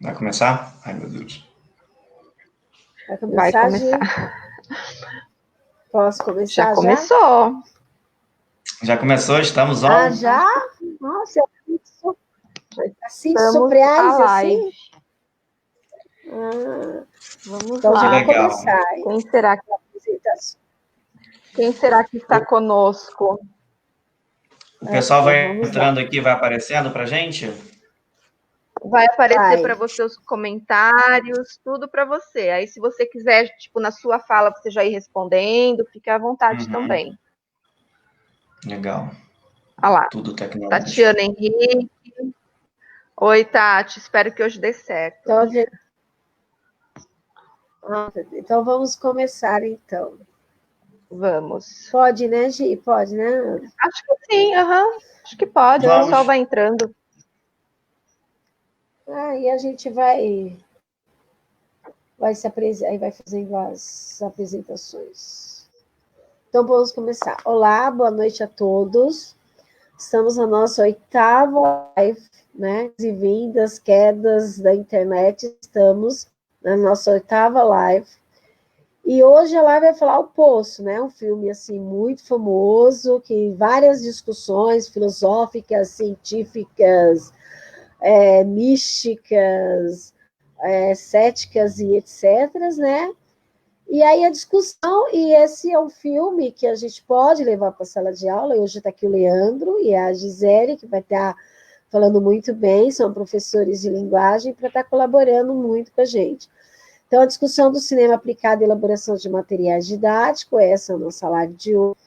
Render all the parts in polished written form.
Vai começar? Ai, meu Deus. Vai começar. Posso começar já? Já começou. Já começou? Estamos on? Ah, já? Nossa, assim, Estamos surpresa, live. assim? Vamos então lá. Já legal. vou começar. Quem será que está conosco? O pessoal vai entrando aqui, vai aparecendo para gente? Vai aparecer para você os comentários, tudo para você. Aí, se você quiser, tipo, na sua fala, você já ir respondendo, fique à vontade também. Legal. Olha lá. Tudo tecnológico. Tatiana Henrique. Oi, Tati. Espero que hoje dê certo. Então vamos começar, então. Vamos. Pode, né, Gi? Pode, né? Acho que sim, acho que pode. Vamos. O pessoal vai entrando. E a gente vai se apresentar, aí vai fazendo as apresentações. Então vamos começar. Olá, boa noite a todos. Estamos na nossa 8ª live, né? E vindas, quedas da internet. Estamos na nossa 8ª live. E hoje a live vai falar O Poço, né? Um filme assim muito famoso, que várias discussões filosóficas, científicas, místicas, céticas e etc., né? E aí a discussão, e esse é um filme que a gente pode levar para a sala de aula, e hoje está aqui o Leandro e a Gisele, que vai estar falando muito bem, são professores de linguagem, para estar colaborando muito com a gente. Então, a discussão do cinema aplicado à elaboração de materiais didáticos, essa é a nossa live de hoje.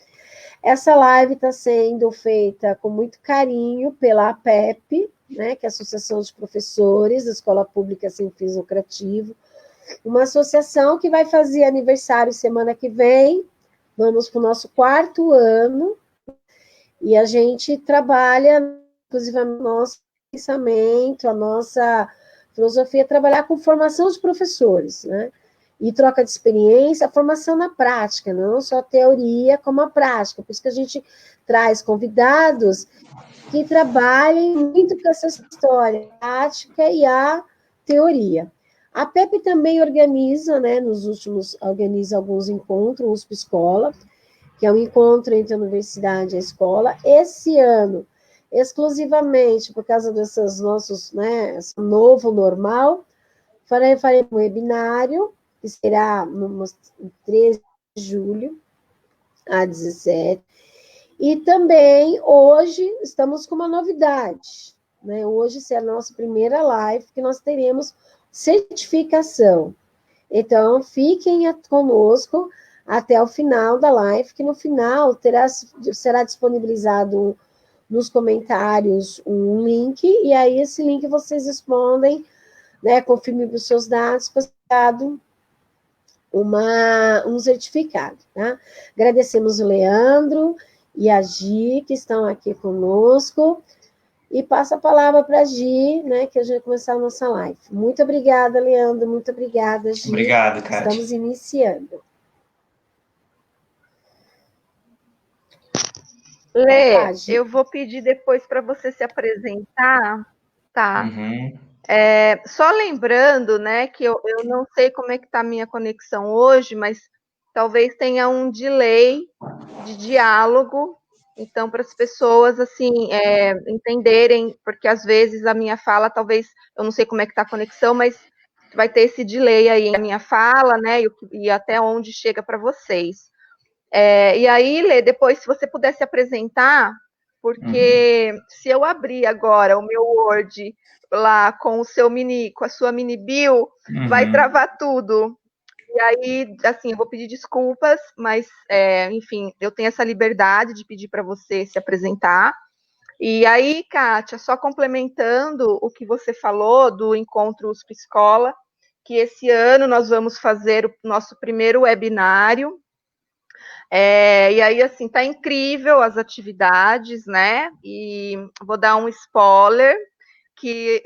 Essa live está sendo feita com muito carinho pela APEP, né, que é a Associação de Professores da Escola Pública Sem Fins Lucrativos, uma associação que vai fazer aniversário semana que vem, vamos para o nosso 4º ano, e a gente trabalha, inclusive, o nosso pensamento, a nossa filosofia é trabalhar com formação de professores, né? E troca de experiência, a formação na prática, não só a teoria, como a prática. Por isso que a gente traz convidados que trabalhem muito com essa história, a prática e a teoria. A PEP também organiza, né, organiza alguns encontros, USP Escola, que é um encontro entre a universidade e a escola. Esse ano, exclusivamente por causa desses nossos, né, esse novo normal, farei um webinário, que será no 13 de julho, a 17. E também, hoje, estamos com uma novidade, né? Hoje será a nossa primeira live, que nós teremos certificação. Então, fiquem conosco até o final da live, que no final será disponibilizado nos comentários um link, e aí esse link vocês respondem, né, confirmem os seus dados, passado um certificado, tá? Agradecemos o Leandro e a Gi, que estão aqui conosco, e passo a palavra para a Gi, né, que a gente vai começar a nossa live. Muito obrigada, Leandro, muito obrigada, Gi. Obrigado, Kátia. Estamos iniciando. Lê, eu vou pedir depois para você se apresentar, tá? Só lembrando, né, que eu não sei como é que está a minha conexão hoje, mas talvez tenha um delay de diálogo, então para as pessoas assim entenderem, porque às vezes a minha fala, talvez, eu não sei como é que está a conexão, mas vai ter esse delay aí na minha fala, né, e até onde chega para vocês. E aí, Lê, depois, se você puder se apresentar, porque se eu abrir agora o meu Word lá com a sua mini bio, vai travar tudo. E aí, assim, eu vou pedir desculpas, mas, enfim, eu tenho essa liberdade de pedir para você se apresentar. E aí, Kátia, só complementando o que você falou do Encontro USP Escola, que esse ano nós vamos fazer o nosso primeiro webinário. E aí, assim, tá incrível as atividades, né? E vou dar um spoiler, que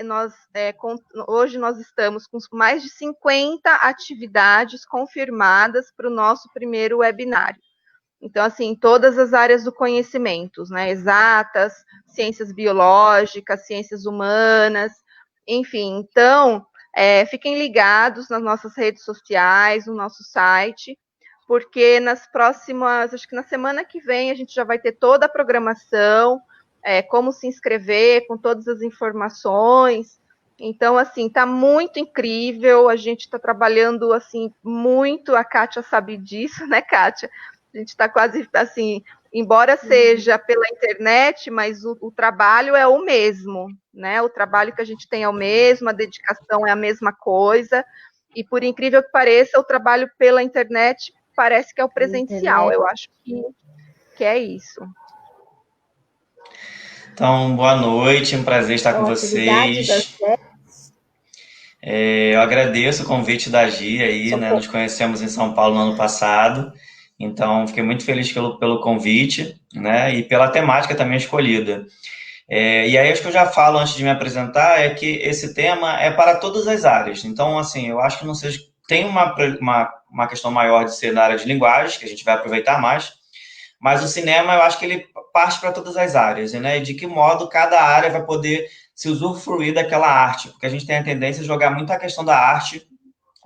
hoje nós estamos com mais de 50 atividades confirmadas para o nosso primeiro webinário. Então, assim, todas as áreas do conhecimento, né? Exatas, ciências biológicas, ciências humanas, enfim. Então, Fiquem ligados nas nossas redes sociais, no nosso site, porque nas próximas, acho que na semana que vem, a gente já vai ter toda a programação, como se inscrever, com todas as informações. Então, assim, está muito incrível, a gente está trabalhando, assim, muito, a Kátia sabe disso, né, Kátia? A gente está quase, assim, embora seja pela internet, mas o trabalho é o mesmo, né? O trabalho que a gente tem é o mesmo, a dedicação é a mesma coisa, e por incrível que pareça, o trabalho pela internet parece que é o presencial, eu acho que é isso. Então, boa noite, um prazer estar com vocês. Eu agradeço o convite da Gia aí, né? Nos conhecemos em São Paulo no ano passado, então fiquei muito feliz pelo convite, né? E pela temática também escolhida. E aí, acho que eu já falo antes de me apresentar, é que esse tema é para todas as áreas. Então, assim, eu acho que não seja... Tem uma questão maior de ser na área de linguagens, que a gente vai aproveitar mais, mas o cinema, eu acho que ele parte para todas as áreas, né? E de que modo cada área vai poder se usufruir daquela arte, porque a gente tem a tendência de jogar muito a questão da arte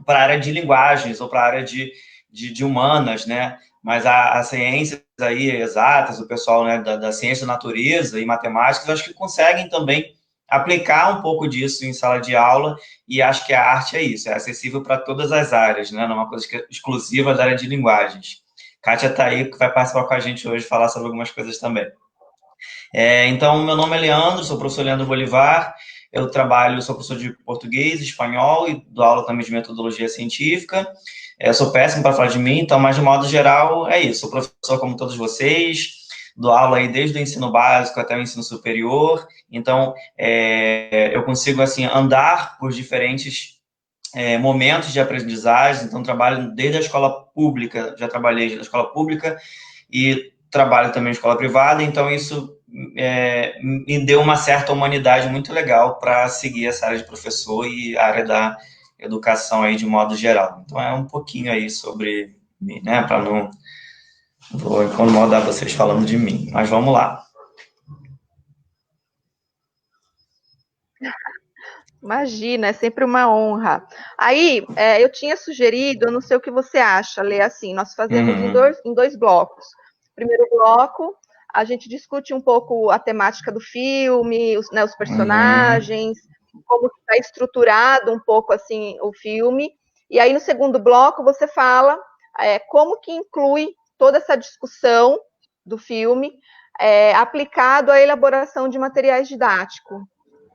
para a área de linguagens ou para a área de humanas, né? Mas as ciências aí exatas, o pessoal, né, da ciência da natureza e matemática, eu acho que conseguem também aplicar um pouco disso em sala de aula, e acho que a arte é isso, é acessível para todas as áreas, né? Não é uma coisa exclusiva da área de linguagens. Kátia está aí, que vai participar com a gente hoje, falar sobre algumas coisas também. Então, meu nome é Leandro, sou professor Leandro Bolivar, eu sou professor de português, espanhol e dou aula também de metodologia científica. Eu sou péssimo para falar de mim, então, mas de modo geral é isso, sou professor como todos vocês, dou aula aí desde o ensino básico até o ensino superior, então eu consigo, assim, andar por diferentes momentos de aprendizagem, então trabalho desde a escola pública, já trabalhei na escola pública e trabalho também em escola privada, então isso me deu uma certa humanidade muito legal para seguir essa área de professor e a área da educação aí de modo geral. Então é um pouquinho aí sobre mim, né, para não vou incomodar vocês falando de mim, mas vamos lá. Imagina, é sempre uma honra. Aí, eu tinha sugerido, eu não sei o que você acha, Lê, assim, nós fazemos em dois blocos. Primeiro bloco, a gente discute um pouco a temática do filme, os personagens, como está estruturado um pouco, assim, o filme. E aí, no segundo bloco, você fala como que inclui toda essa discussão do filme aplicado à elaboração de materiais didáticos.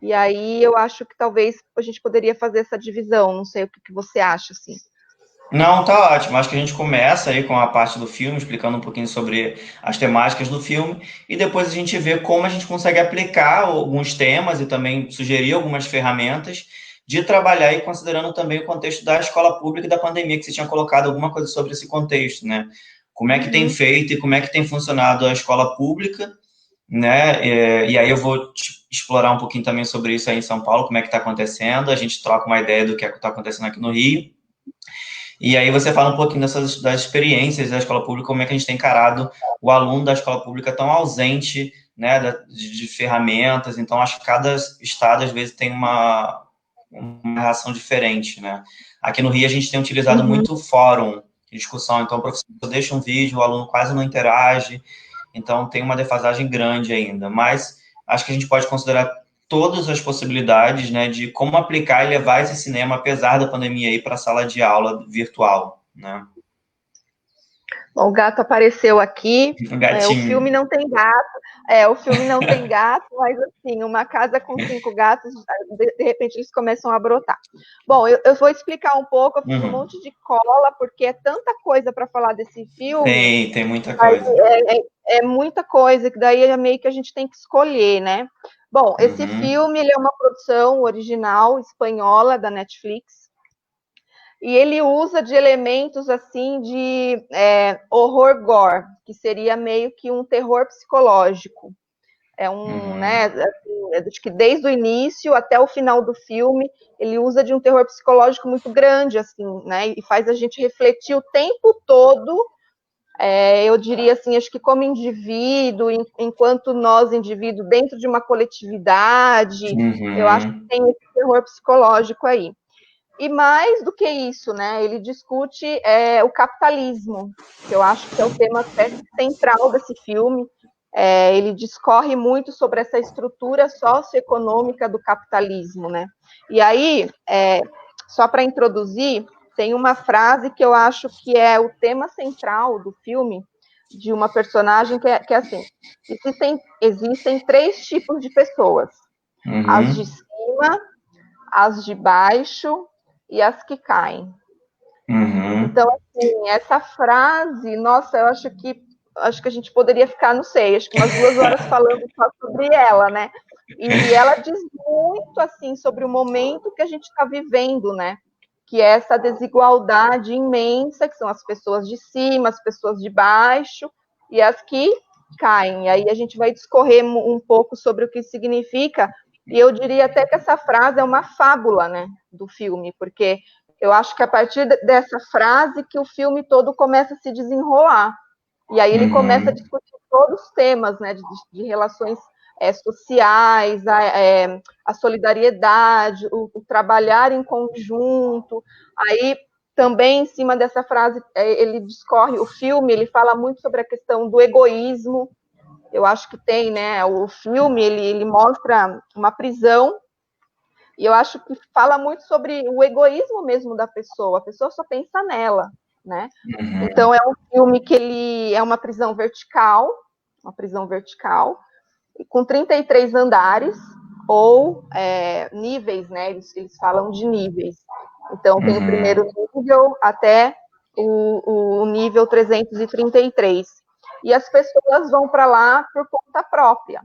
E aí eu acho que talvez a gente poderia fazer essa divisão, não sei o que você acha, assim. Não, tá ótimo. Acho que a gente começa aí com a parte do filme, explicando um pouquinho sobre as temáticas do filme, e depois a gente vê como a gente consegue aplicar alguns temas e também sugerir algumas ferramentas de trabalhar e considerando também o contexto da escola pública e da pandemia, que você tinha colocado alguma coisa sobre esse contexto, né? Como é que tem feito e como é que tem funcionado a escola pública, né? E aí eu vou explorar um pouquinho também sobre isso aí em São Paulo, como é que está acontecendo, a gente troca uma ideia do que está acontecendo aqui no Rio, e aí você fala um pouquinho das experiências da escola pública, como é que a gente tem encarado o aluno da escola pública tão ausente, né, de ferramentas. Então, acho que cada estado, às vezes, tem uma reação diferente, né? Aqui no Rio, a gente tem utilizado muito fórum de discussão, então o professor deixa um vídeo, o aluno quase não interage, então tem uma defasagem grande ainda, mas acho que a gente pode considerar todas as possibilidades, né, de como aplicar e levar esse cinema, apesar da pandemia, aí para a sala de aula virtual, né? Bom, o gato apareceu aqui. O filme não tem gato. O filme não tem gato, mas assim, uma casa com 5 gatos, de repente eles começam a brotar. Bom, eu vou explicar um pouco, eu fiz um monte de cola, porque é tanta coisa para falar desse filme. Tem muita coisa. É muita coisa, que daí é meio que a gente tem que escolher, né? Bom, esse filme ele é uma produção original espanhola da Netflix, e ele usa de elementos assim de horror gore, que seria meio que um terror psicológico. Né, assim, acho que desde o início até o final do filme, ele usa de um terror psicológico muito grande, assim, né, e faz a gente refletir o tempo todo, eu diria assim, acho que como indivíduo, enquanto nós, indivíduo, dentro de uma coletividade, eu acho que tem esse terror psicológico aí. E mais do que isso, né, ele discute o capitalismo, que eu acho que é o tema central desse filme. Ele discorre muito sobre essa estrutura socioeconômica do capitalismo, né? E aí, só para introduzir, tem uma frase que eu acho que é o tema central do filme, de uma personagem que é assim: existem 3 tipos de pessoas, as de cima, as de baixo e as que caem. Então, assim, essa frase, nossa, eu acho que a gente poderia ficar, não sei, acho que umas 2 horas falando só sobre ela, né? E ela diz muito, assim, sobre o momento que a gente está vivendo, né? Que é essa desigualdade imensa, que são as pessoas de cima, as pessoas de baixo e as que caem. E aí a gente vai discorrer um pouco sobre o que significa, e eu diria até que essa frase é uma fábula, né, do filme, porque eu acho que a partir dessa frase que o filme todo começa a se desenrolar. E aí ele começa a discutir todos os temas, né, de relações sociais, a solidariedade, o trabalhar em conjunto. Aí também em cima dessa frase ele discorre, o filme ele fala muito sobre a questão do egoísmo. Eu acho que tem, né, o filme ele mostra uma prisão, e eu acho que fala muito sobre o egoísmo mesmo da pessoa. A pessoa só pensa nela, né? Então é um filme que ele é uma prisão vertical, e com 33 andares, ou níveis, né? Eles falam de níveis. Então tem o primeiro nível até o nível 333. E as pessoas vão para lá por conta própria.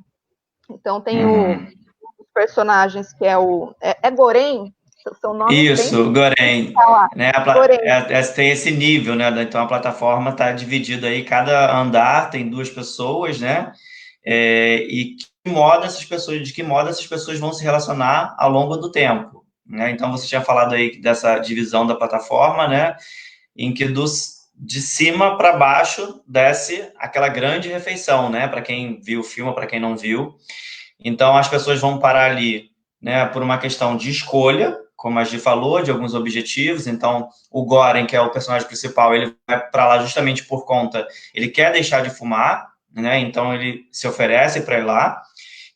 Então tem os personagens que é o... É Gorém? São nomes Isso, Gorém. Né, Gorém. Tem esse nível, né? Então a plataforma está dividida aí, cada andar tem 2 pessoas, né? E de que modo essas pessoas vão se relacionar ao longo do tempo, né? Então você tinha falado aí dessa divisão da plataforma, né? Em que de cima para baixo desce aquela grande refeição, né? Para quem viu o filme, para quem não viu. Então as pessoas vão parar ali, né? Por uma questão de escolha, como a Gi falou, de alguns objetivos. Então o Goren, que é o personagem principal, ele vai para lá justamente por conta, ele quer deixar de fumar, né? Então ele se oferece para ir lá.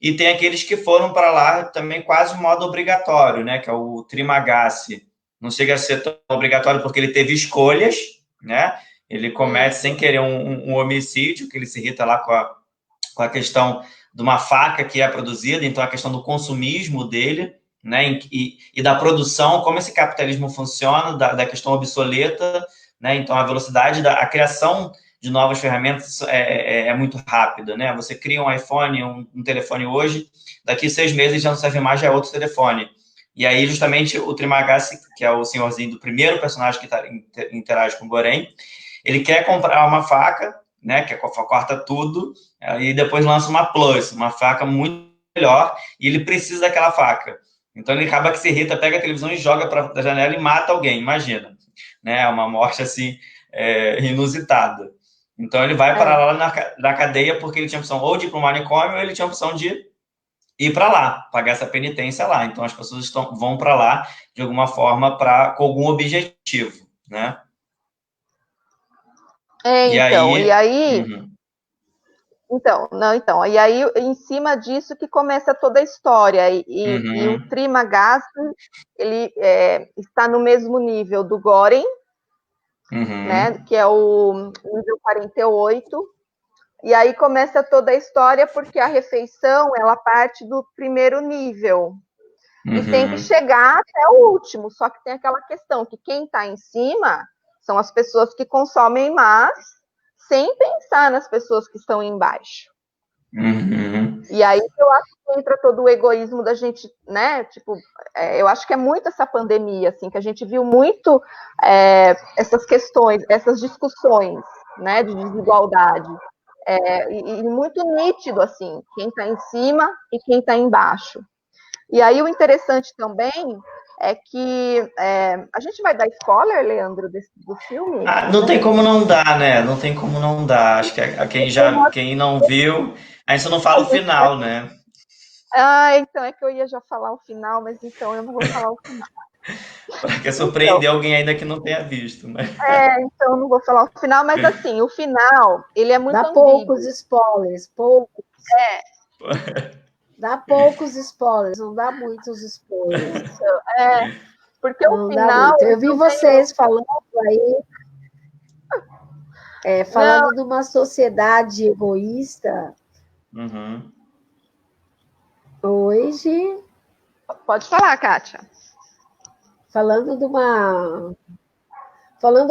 E tem aqueles que foram para lá também quase de modo obrigatório, né? Que é o Trimagasi. Não chega a ser tão obrigatório porque ele teve escolhas, né? Ele comete sem querer um homicídio, que ele se irrita lá com a questão de uma faca que é produzida, então a questão do consumismo dele, né? E da produção, como esse capitalismo funciona, da questão obsoleta, né? Então a velocidade a criação de novas ferramentas é muito rápida, né? Você cria um iPhone, um telefone hoje, daqui 6 meses já não serve mais, já é outro telefone. E aí, justamente, o Trimagasi, que é o senhorzinho do primeiro personagem que interage com o Gorém, ele quer comprar uma faca, né? Que corta tudo, e depois lança uma Plus, uma faca muito melhor, e ele precisa daquela faca. Então ele acaba que se irrita, pega a televisão e joga para a janela e mata alguém, imagina. Né? Uma morte assim, inusitada. Então ele vai para lá na cadeia porque ele tinha opção ou de ir para um manicômio ou ele tinha opção de ir para lá, pagar essa penitência lá. Então as pessoas vão para lá de alguma forma com algum objetivo, né? E aí e aí em cima disso que começa toda a história, e o Trimagasi, ele está no mesmo nível do Goren, né, que é o nível 48, e aí começa toda a história porque a refeição, ela parte do primeiro nível, e tem que chegar até o último, só que tem aquela questão que quem está em cima são as pessoas que consomem mais, sem pensar nas pessoas que estão embaixo. E aí eu acho que entra todo o egoísmo da gente, né? Tipo, eu acho que é muito essa pandemia, assim, que a gente viu muito essas questões, essas discussões, né, de desigualdade. E muito nítido, assim, quem está em cima e quem está embaixo. E aí o interessante também é que a gente vai dar spoiler, Leandro, do filme? Não tem como não dar, né? Não tem como não dar. Acho que quem não viu, a gente não fala o final, né? Então é que eu ia já falar o final, mas então eu não vou falar o final. Para surpreender alguém ainda que não tenha visto. Mas... então não vou falar o final, mas assim, o final, ele é muito Dá ambíguo. poucos spoilers, poucos. É. Dá poucos spoilers, não dá muitos spoilers. Porque não o final... Eu vi vocês falando aí, falando de uma sociedade egoísta. Uhum. Hoje... Pode falar, Kátia. Falando de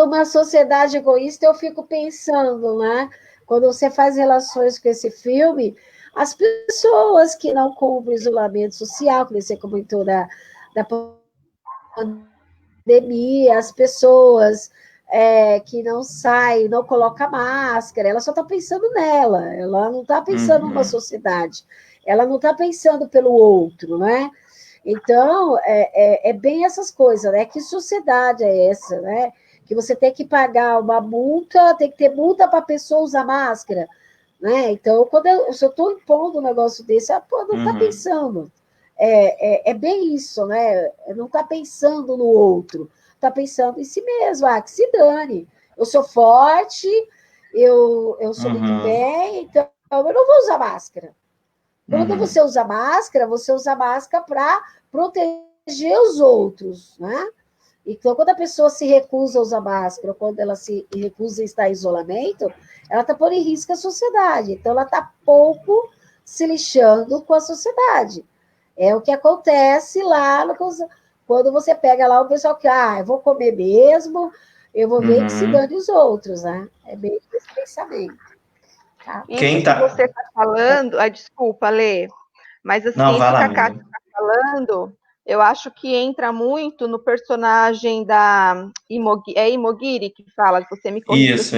uma sociedade egoísta, eu fico pensando, né? Quando você faz relações com esse filme, as pessoas que não cumprem o isolamento social, que você comentou da pandemia, as pessoas que não saem, não colocam máscara, ela só está pensando nela, ela não está pensando numa sociedade, ela não está pensando pelo outro, né? Então, é bem essas coisas, né? Que sociedade é essa, né? Que você tem que pagar uma multa, tem que ter multa para a pessoa usar máscara, né? Então, se eu estou impondo um negócio desse, não está pensando. É bem isso, né? Não está pensando no outro, está pensando em si mesmo, que se dane. Eu sou forte, eu sou muito bem, então eu não vou usar máscara. Quando você usa máscara para proteger os outros, né? Então, quando a pessoa se recusa a usar máscara, quando ela se recusa a estar em isolamento, ela está pondo em risco a sociedade. Então, ela está pouco se lixando com a sociedade. É o que acontece lá quando você pega lá o pessoal que, eu vou comer mesmo, eu vou ver que se dane os outros, né? É bem esse pensamento. Tá? Isso que você está falando... desculpa, Lê, mas assim, não, isso que a Kátia está falando, eu acho que entra muito no personagem da Imogiri que fala, você me corrige. Isso,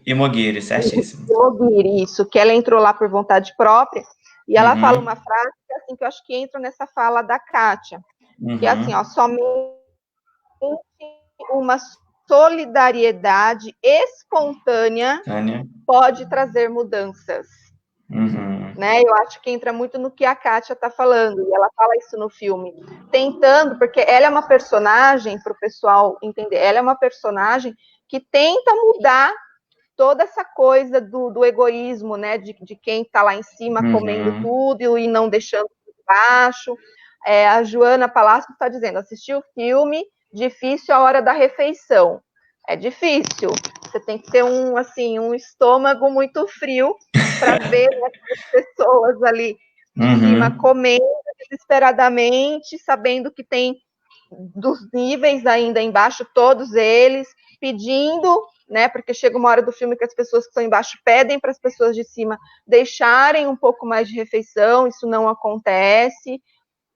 Imogiri, certíssimo. Imogiri, isso, que ela entrou lá por vontade própria, e ela fala uma frase assim, que eu acho que entra nessa fala da Kátia, que é assim, somente uma solidariedade espontânea pode trazer mudanças. Né? Eu acho que entra muito no que a Kátia está falando, e ela fala isso no filme, tentando, porque ela é uma personagem, para o pessoal entender, ela é uma personagem que tenta mudar toda essa coisa do egoísmo, né? De quem está lá em cima comendo tudo e não deixando tudo baixo. A Joana Palácio está dizendo, assistiu o filme, difícil a hora da refeição. É difícil, você tem que ter um estômago muito frio para ver as pessoas ali de cima comendo desesperadamente, sabendo que tem dos níveis ainda embaixo, todos eles pedindo, né? Porque chega uma hora do filme que as pessoas que estão embaixo pedem para as pessoas de cima deixarem um pouco mais de refeição, isso não acontece.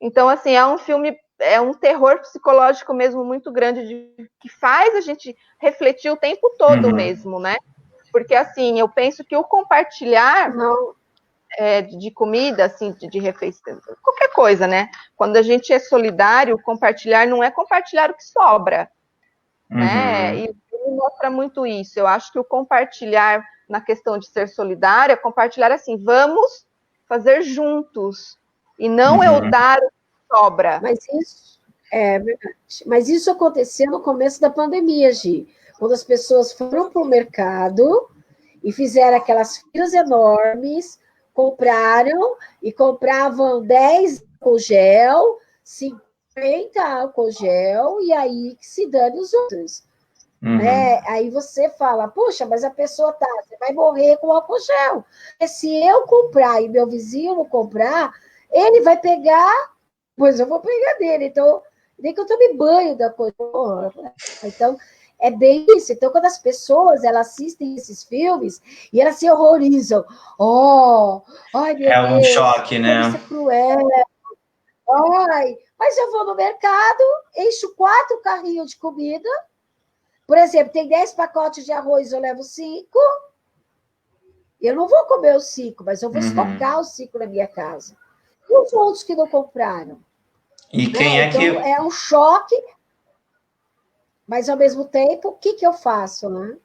Então, assim, é um filme, é um terror psicológico mesmo muito grande, que faz a gente refletir o tempo todo mesmo, né? Porque, assim, eu penso que o compartilhar de comida, assim, de refeição, qualquer coisa, né? Quando a gente é solidário, compartilhar não é compartilhar o que sobra, né? E ele mostra muito isso. Eu acho que o compartilhar na questão de ser solidário é compartilhar assim, vamos fazer juntos, e não eu dar o que sobra. Mas isso é verdade. Mas isso aconteceu no começo da pandemia, Gi, quando as pessoas foram para o mercado e fizeram aquelas filas enormes, compravam 10 álcool gel, 50 álcool gel, e aí que se dane os outros. Aí você fala, poxa, mas a pessoa você vai morrer com álcool gel. E se eu comprar e meu vizinho não comprar, ele vai pegar, pois eu vou pegar dele. Então, nem que eu tome banho da coisa. Então, é bem isso. Então, quando as pessoas elas assistem esses filmes e elas se horrorizam. Ai, meu Deus. Um choque, né? Isso é cruel. Mas eu vou no mercado, encho 4 carrinhos de comida. Por exemplo, tem 10 pacotes de arroz, eu levo 5. Eu não vou comer os 5, mas eu vou estocar os 5 na minha casa. E os outros que não compraram? E quem então, é um choque, mas, ao mesmo tempo, o que eu faço, né?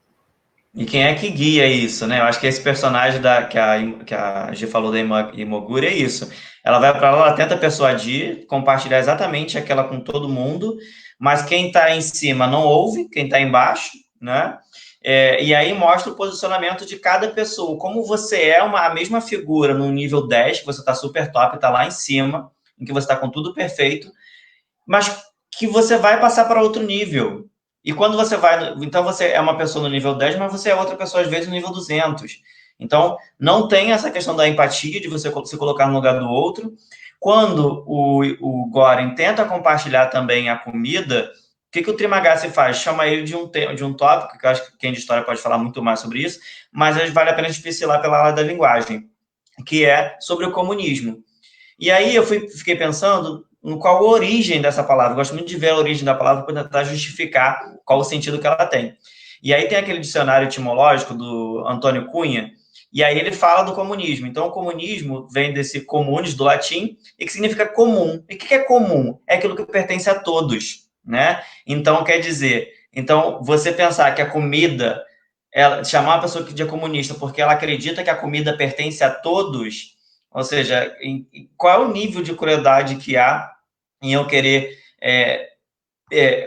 E quem é que guia isso, né? Eu acho que esse personagem que a G falou da Imoguri é isso. Ela vai para lá, ela tenta persuadir, compartilhar exatamente aquela com todo mundo, mas quem está em cima não ouve, quem está embaixo, né? E aí mostra o posicionamento de cada pessoa. Como você é a mesma figura no nível 10, que você está super top, está lá em cima, em que você está com tudo perfeito, mas que você vai passar para outro nível. E quando você vai... Então, você é uma pessoa no nível 10, mas você é outra pessoa, às vezes, no nível 200. Então, não tem essa questão da empatia, de você se colocar no lugar do outro. Quando o Goren tenta compartilhar também a comida, o que o Trimagasi faz? Chama ele de um tópico, que eu acho que quem de história pode falar muito mais sobre isso, mas vale a pena pincelar pela área da linguagem, que é sobre o comunismo. E aí eu fiquei pensando no qual a origem dessa palavra. Eu gosto muito de ver a origem da palavra para tentar justificar qual o sentido que ela tem. E aí tem aquele dicionário etimológico do Antônio Cunha, e aí ele fala do comunismo. Então, o comunismo vem desse comunis, do latim, e que significa comum. E o que é comum? É aquilo que pertence a todos, né? Então, quer dizer, você pensar que a comida, chamar uma pessoa de comunista porque ela acredita que a comida pertence a todos, ou seja, qual é o nível de crueldade que há em eu querer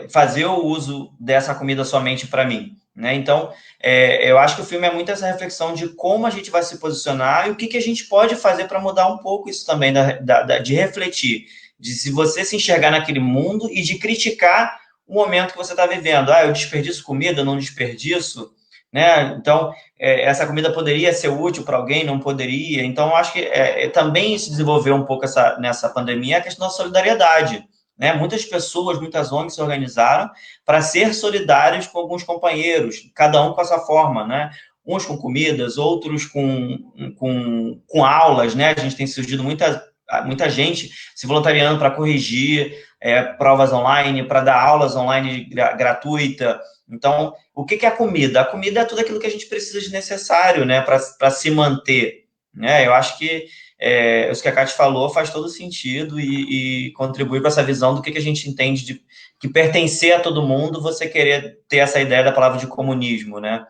fazer o uso dessa comida somente para mim, né? Então, eu acho que o filme é muito essa reflexão de como a gente vai se posicionar e o que a gente pode fazer para mudar um pouco isso também, de refletir, de se você se enxergar naquele mundo e de criticar o momento que você está vivendo. Eu desperdiço comida, não desperdiço, né? Então, essa comida poderia ser útil para alguém, não poderia. Então, acho que também se desenvolveu um pouco nessa pandemia a questão da solidariedade, né? Muitas pessoas, muitas ONGs se organizaram para ser solidários com alguns companheiros, cada um com a sua forma, né? Uns com comidas, outros com aulas, né? A gente tem surgido muita gente se voluntariando para corrigir provas online, para dar aulas online gratuita. Então, o que é a comida? A comida é tudo aquilo que a gente precisa de necessário, né, para se manter, né? Eu acho que isso que a Kate falou faz todo sentido e contribui para essa visão do que a gente entende de que pertencer a todo mundo, você querer ter essa ideia da palavra de comunismo, né?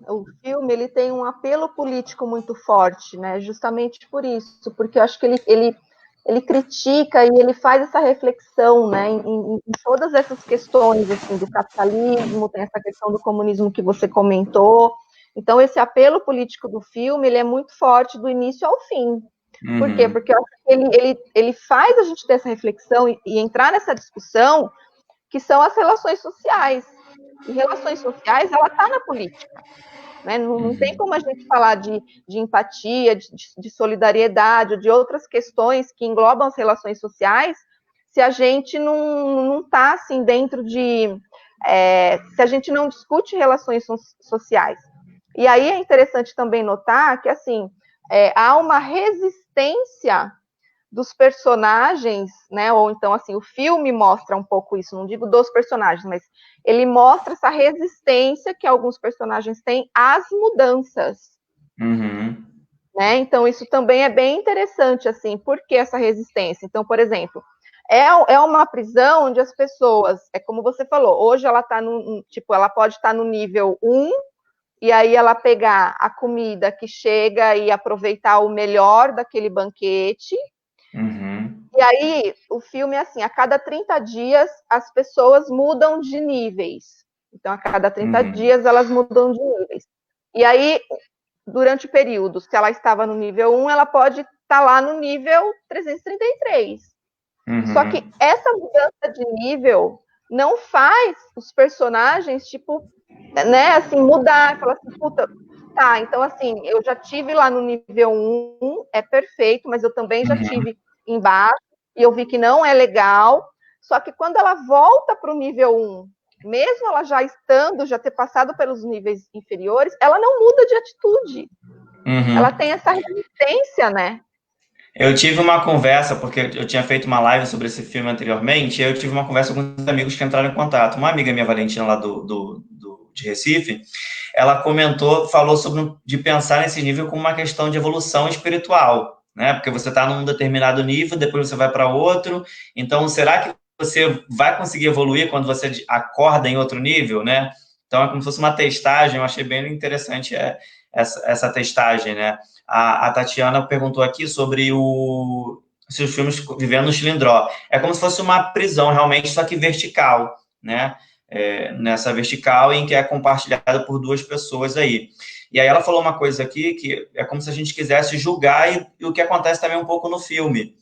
O filme ele tem um apelo político muito forte, né? Justamente por isso, porque eu acho que ele critica e ele faz essa reflexão, né, em todas essas questões, assim, do capitalismo, tem essa questão do comunismo que você comentou. Então, esse apelo político do filme, ele é muito forte do início ao fim. Uhum. Por quê? Porque eu acho que ele faz a gente ter essa reflexão e entrar nessa discussão, que são as relações sociais. E relações sociais, ela está na política. Né? Não tem como a gente falar de empatia, de solidariedade, ou de outras questões que englobam as relações sociais, se a gente não está assim, dentro de... se a gente não discute relações sociais. E aí é interessante também notar que assim, há uma resistência dos personagens, né? Ou então assim, o filme mostra um pouco isso, não digo dos personagens, mas ele mostra essa resistência que alguns personagens têm às mudanças. Uhum. Né? Então, isso também é bem interessante, assim, por que essa resistência? Então, por exemplo, é uma prisão onde as pessoas, como você falou, hoje ela tá ela pode estar no nível 1, e aí ela pegar a comida que chega e aproveitar o melhor daquele banquete. Uhum. E aí, o filme é assim, a cada 30 dias, as pessoas mudam de níveis. Então, a cada 30 dias, elas mudam de níveis. E aí, durante o período, se ela estava no nível 1, ela pode estar lá no nível 333. Só que essa mudança de nível não faz os personagens, tipo, né, assim, mudar, falar assim, puta, tá, então assim, eu já tive lá no nível 1, é perfeito, mas eu também já tive embaixo, e eu vi que não é legal, só que quando ela volta para o nível 1, mesmo ela já estando, já ter passado pelos níveis inferiores, ela não muda de atitude. Ela tem essa resistência, né? Eu tive uma conversa, porque eu tinha feito uma live sobre esse filme anteriormente, e eu tive uma conversa com os amigos que entraram em contato. Uma amiga minha, Valentina, lá de Recife, ela falou de pensar nesse nível como uma questão de evolução espiritual, né? Porque você está num determinado nível, depois você vai para outro. Então, será que você vai conseguir evoluir quando você acorda em outro nível, né? Então, é como se fosse uma testagem. Eu achei bem interessante essa testagem, né? A Tatiana perguntou aqui sobre se os filmes vivendo no cilindró. É como se fosse uma prisão, realmente, só que vertical, né? Nessa vertical em que é compartilhada por duas pessoas aí. E aí ela falou uma coisa aqui que é como se a gente quisesse julgar e o que acontece também um pouco no filme.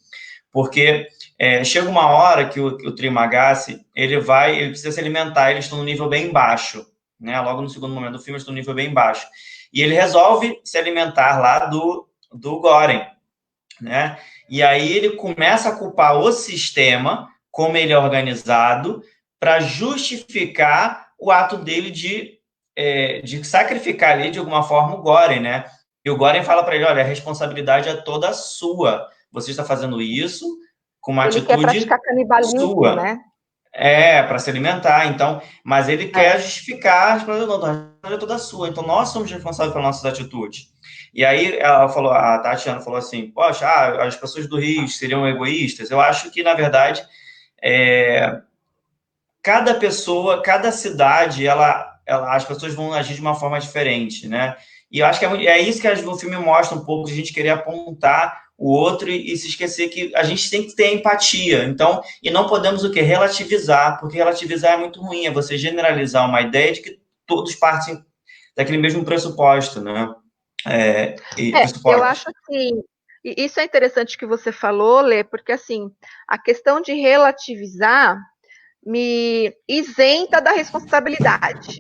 Porque chega uma hora que o Trimagasi, ele precisa se alimentar, eles estão no nível bem baixo, né? Logo no segundo momento do filme, eles estão no nível bem baixo. E ele resolve se alimentar lá do Goren, né? E aí ele começa a culpar o sistema, como ele é organizado, para justificar o ato dele de sacrificar ali, de alguma forma, o Goren, né? E o Goren fala para ele, olha, a responsabilidade é toda sua. Você está fazendo isso com uma atitude quer praticar canibalismo, sua. Né? Para se alimentar, então, mas ele quer justificar a responsabilidade é toda sua, então nós somos responsáveis pelas nossas atitudes. E aí a Tatiana falou assim, poxa, as pessoas do Rio seriam egoístas? Eu acho que, na verdade, cada pessoa, cada cidade, as pessoas vão agir de uma forma diferente, né? E eu acho que é isso que o filme mostra um pouco, de a gente querer apontar o outro e se esquecer que a gente tem que ter empatia. Então, e não podemos o quê? Relativizar, porque relativizar é muito ruim, é você generalizar uma ideia de que todos partem daquele mesmo pressuposto, né? Eu acho que isso é interessante que você falou, Lê, porque assim, a questão de relativizar me isenta da responsabilidade,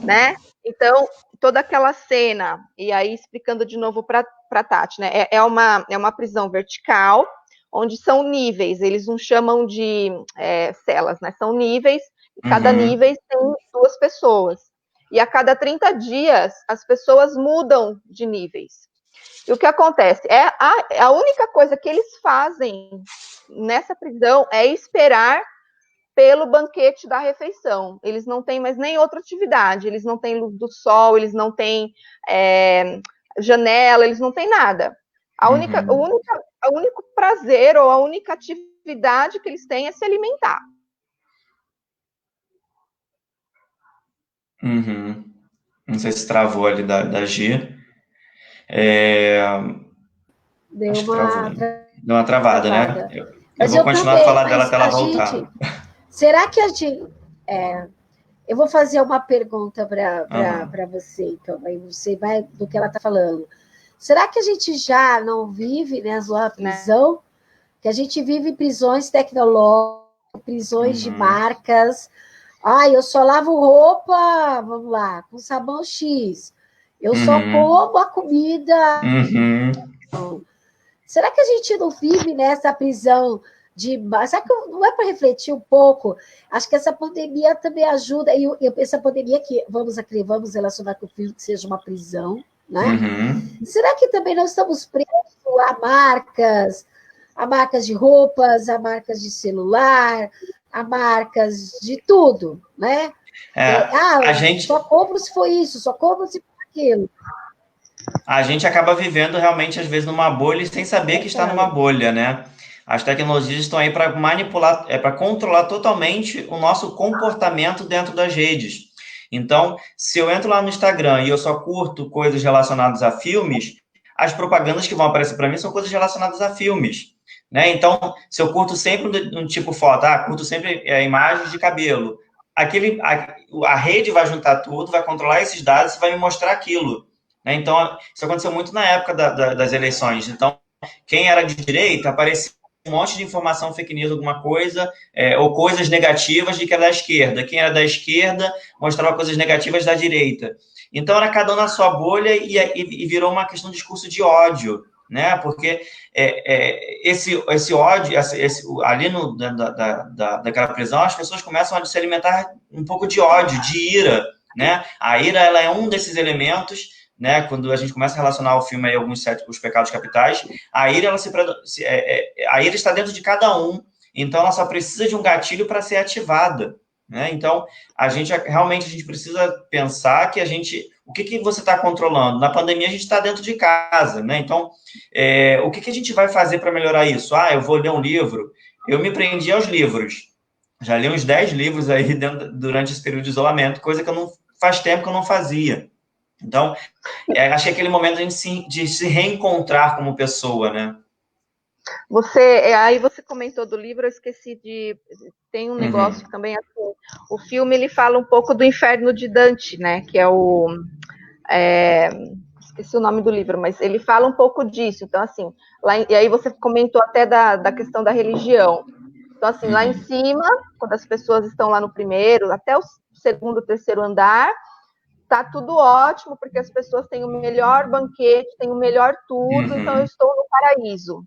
né? Então, toda aquela cena, e aí explicando de novo para Tati, né? É uma prisão vertical, onde são níveis, eles não chamam de celas, né? São níveis, e cada nível tem 2 pessoas. E a cada 30 dias, as pessoas mudam de níveis. E o que acontece? A única coisa que eles fazem nessa prisão é esperar pelo banquete da refeição. Eles não têm mais nem outra atividade, eles não têm luz do sol, eles não têm janela, eles não têm nada. O único prazer ou a única atividade que eles têm é se alimentar. Não sei se travou ali da G. Deu uma travada, né? Eu vou continuar a falar dela até ela voltar. Será que a gente... eu vou fazer uma pergunta para você, então, aí você vai do que ela está falando. Será que a gente já não vive, né, uma prisão? Que a gente vive prisões tecnológicas, prisões de marcas. Eu só lavo roupa, vamos lá, com sabão X. Eu só como a comida. Será que a gente não vive nessa prisão de... Será que não é para refletir um pouco? Acho que essa pandemia também ajuda. E essa pandemia que vamos relacionar com o filme que seja uma prisão, né? Será que também não estamos presos a marcas de roupas, a marcas de celular, a marcas de tudo, né? A gente... Só compro se for isso, só compro se for aquilo. A gente acaba vivendo realmente, às vezes, numa bolha sem saber que está numa bolha, né? As tecnologias estão aí para manipular, para controlar totalmente o nosso comportamento dentro das redes. Então, se eu entro lá no Instagram e eu só curto coisas relacionadas a filmes, as propagandas que vão aparecer para mim são coisas relacionadas a filmes, né? Então, se eu curto sempre um tipo foto, curto sempre imagens de cabelo, a rede vai juntar tudo, vai controlar esses dados e vai me mostrar aquilo. Então, isso aconteceu muito na época das eleições. Então, quem era de direita, aparecia um monte de informação fake news, alguma coisa, ou coisas negativas de que era da esquerda. Quem era da esquerda mostrava coisas negativas da direita. Então, era cada um na sua bolha e virou uma questão de discurso de ódio, né? Porque esse ódio, ali daquela prisão, as pessoas começam a se alimentar um pouco de ódio, de ira, né? A ira, ela é um desses elementos, né? Quando a gente começa a relacionar o filme aí os pecados capitais, a ira está dentro de cada um, então ela só precisa de um gatilho para ser ativada, né? Então realmente a gente precisa pensar que o que você está controlando? Na pandemia, a gente está dentro de casa, né? Então, o que a gente vai fazer para melhorar isso? Eu vou ler um livro. Eu me prendi aos livros. Já li uns 10 livros aí durante esse período de isolamento, coisa que faz tempo que eu não fazia. Então, achei aquele momento de se reencontrar como pessoa, né? Aí você comentou do livro, eu esqueci tem um negócio que também, assim, o filme, ele fala um pouco do Inferno de Dante, né, que esqueci o nome do livro, mas ele fala um pouco disso, então, assim, e aí você comentou até da questão da religião, então, assim, lá em cima, quando as pessoas estão lá no primeiro, até o segundo, terceiro andar, tá tudo ótimo, porque as pessoas têm o melhor banquete, têm o melhor tudo, então eu estou no paraíso.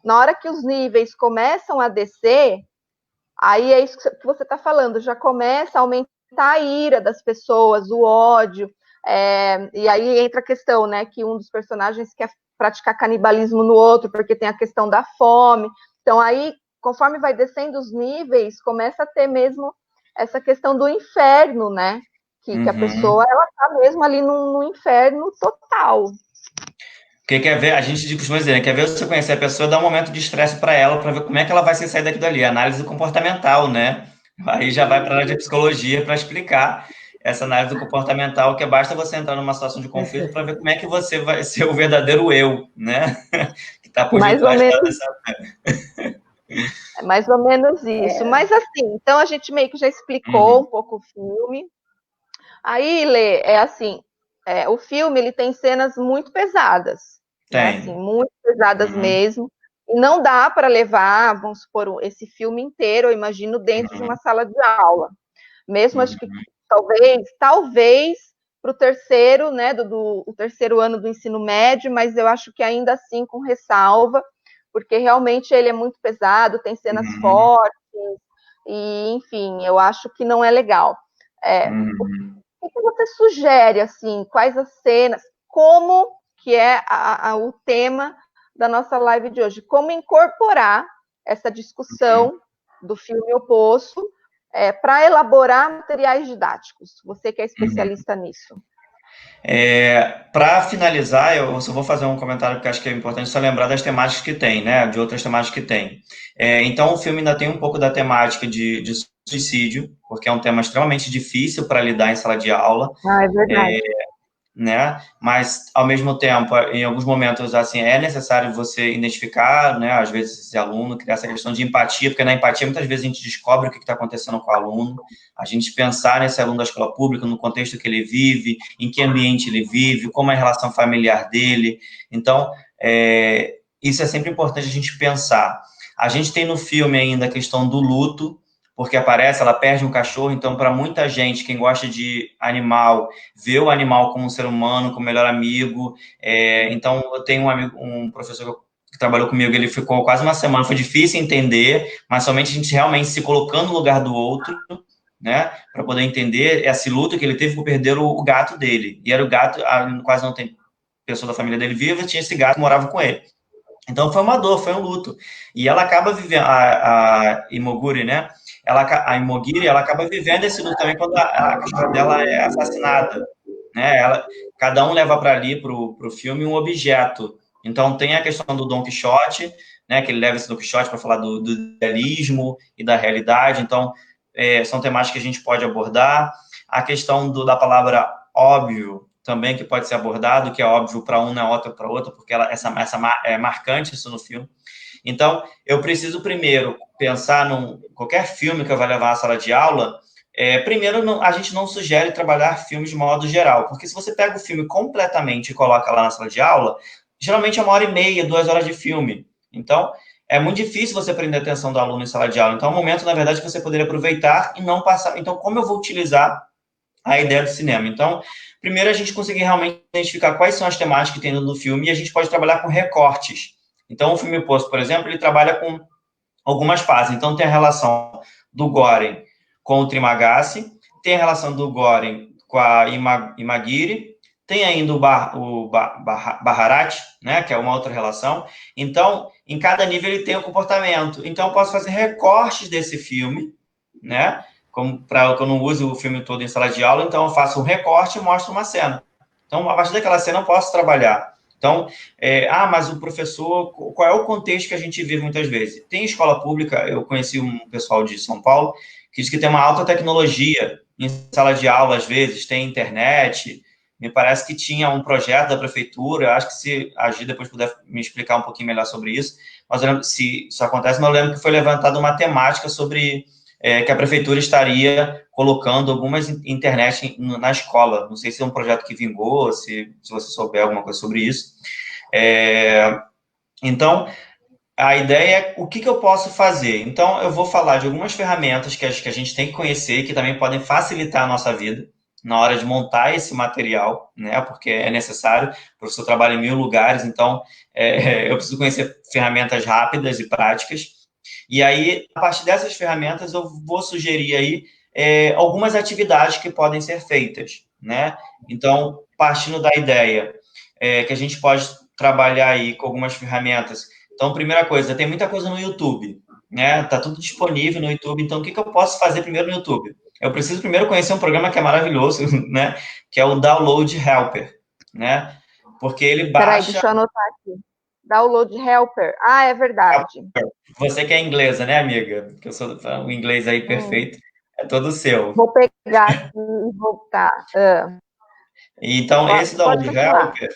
Na hora que os níveis começam a descer, aí é isso que você está falando, já começa a aumentar a ira das pessoas, o ódio, e aí entra a questão, né, que um dos personagens quer praticar canibalismo no outro, porque tem a questão da fome. Então aí, conforme vai descendo os níveis, começa a ter mesmo essa questão do inferno, né, que a pessoa, ela está mesmo ali no inferno total. Porque quer ver, a gente costuma dizer, né? Quer ver você conhecer a pessoa, dá um momento de estresse para ela, para ver como é que ela vai se sair daquilo dali. Análise comportamental, né? Aí já vai para a área de psicologia para explicar essa análise do comportamental, que basta você entrar numa situação de conflito para ver como é que você vai ser o verdadeiro eu, né? Que está por detrás dessa... É mais ou menos isso. Mas assim, então a gente meio que já explicou um pouco o filme. Aí, Lê, o filme ele tem cenas muito pesadas, né? Assim, muito pesadas mesmo. E não dá para levar, vamos supor, esse filme inteiro, eu imagino, dentro de uma sala de aula. Mesmo acho que talvez para o terceiro, né, o terceiro ano do ensino médio, mas eu acho que ainda assim com ressalva, porque realmente ele é muito pesado, tem cenas fortes, e enfim, eu acho que não é legal. O que você sugere, assim, quais as cenas, como que é o tema da nossa live de hoje? Como incorporar essa discussão do filme O Poço para elaborar materiais didáticos? Você que é especialista nisso. Para finalizar, eu só vou fazer um comentário porque acho que é importante só lembrar das temáticas que tem, né? De outras temáticas que tem. Então, o filme ainda tem um pouco da temática de suicídio, porque é um tema extremamente difícil para lidar em sala de aula. É verdade. Né? Mas, ao mesmo tempo, em alguns momentos, assim, é necessário você identificar, né, às vezes, esse aluno, criar essa questão de empatia, porque na empatia, muitas vezes, a gente descobre o que está acontecendo com o aluno, a gente pensar nesse aluno da escola pública, no contexto que ele vive, em que ambiente ele vive, como é a relação familiar dele. Então, isso é sempre importante a gente pensar. A gente tem no filme ainda a questão do luto, porque ela perde um cachorro, então para muita gente, quem gosta de animal, vê o animal como um ser humano, como melhor amigo, então eu tenho um professor que trabalhou comigo, ele ficou quase uma semana, foi difícil entender, mas somente a gente realmente se colocando no lugar do outro, né, para poder entender esse luto que ele teve por perder o gato dele, e era o gato, quase não tem pessoa da família dele viva, tinha esse gato que morava com ele. Então foi uma dor, foi um luto. E ela acaba vivendo, a Imoguri, né, a Imogiri, ela acaba vivendo esse luto também quando a cachorra dela é assassinada, né? Cada um leva para ali, para o filme, um objeto. Então, tem a questão do Dom Quixote, né? Que ele leva esse Dom Quixote para falar do idealismo e da realidade. Então, são temáticas que a gente pode abordar. A questão da palavra óbvio, também, que pode ser abordado, que é óbvio para um, não é óbvio para outro, porque essa é marcante isso no filme. Então, eu preciso primeiro pensar qualquer filme que eu vou levar à sala de aula. Primeiro, a gente não sugere trabalhar filmes de modo geral, porque se você pega o filme completamente e coloca lá na sala de aula, geralmente é 1h30, 2 horas de filme. Então, é muito difícil você prender a atenção do aluno em sala de aula. Então, é um momento, na verdade, que você poderia aproveitar e não passar. Então, como eu vou utilizar a ideia do cinema? Então, primeiro, a gente conseguir realmente identificar quais são as temáticas que tem no filme, e a gente pode trabalhar com recortes. Então, o filme Poço, por exemplo, ele trabalha com algumas fases. Então, tem a relação do Goren com o Trimagasi, tem a relação do Goren com a Imagiri, tem ainda o Baharat, né, que é uma outra relação. Então, em cada nível ele tem um comportamento. Então, eu posso fazer recortes desse filme, né, para que eu não use o filme todo em sala de aula. Então, eu faço um recorte e mostro uma cena. Então, a partir daquela cena eu posso trabalhar. Então, mas o professor, qual é o contexto que a gente vive muitas vezes? Tem escola pública, eu conheci um pessoal de São Paulo, que diz que tem uma alta tecnologia em sala de aula, às vezes, tem internet. Me parece que tinha um projeto da prefeitura, eu acho que se a Gi depois puder me explicar um pouquinho melhor sobre isso, mas eu lembro, se isso acontece, mas eu lembro que foi levantada uma temática sobre que a prefeitura estaria colocando algumas internet na escola. Não sei se é um projeto que vingou, se você souber alguma coisa sobre isso. Então, a ideia é o que eu posso fazer. Então, eu vou falar de algumas ferramentas que a gente tem que conhecer, que também podem facilitar a nossa vida na hora de montar esse material, né? Porque é necessário. O professor trabalha em 1000 lugares, então eu preciso conhecer ferramentas rápidas e práticas. E aí, a partir dessas ferramentas, eu vou sugerir aí algumas atividades que podem ser feitas, né? Então, partindo da ideia que a gente pode trabalhar aí com algumas ferramentas. Então, primeira coisa, tem muita coisa no YouTube, né? Tá tudo disponível no YouTube. Então, o que eu posso fazer primeiro no YouTube? Eu preciso primeiro conhecer um programa que é maravilhoso, né? Que é o Download Helper, né? Porque ele baixa... Peraí, deixa eu anotar aqui. Download Helper. Ah, é verdade. Você que é inglesa, né, amiga? Que eu sou o inglês aí perfeito. É todo seu. Vou pegar aqui e voltar. Então, esse Download Helper,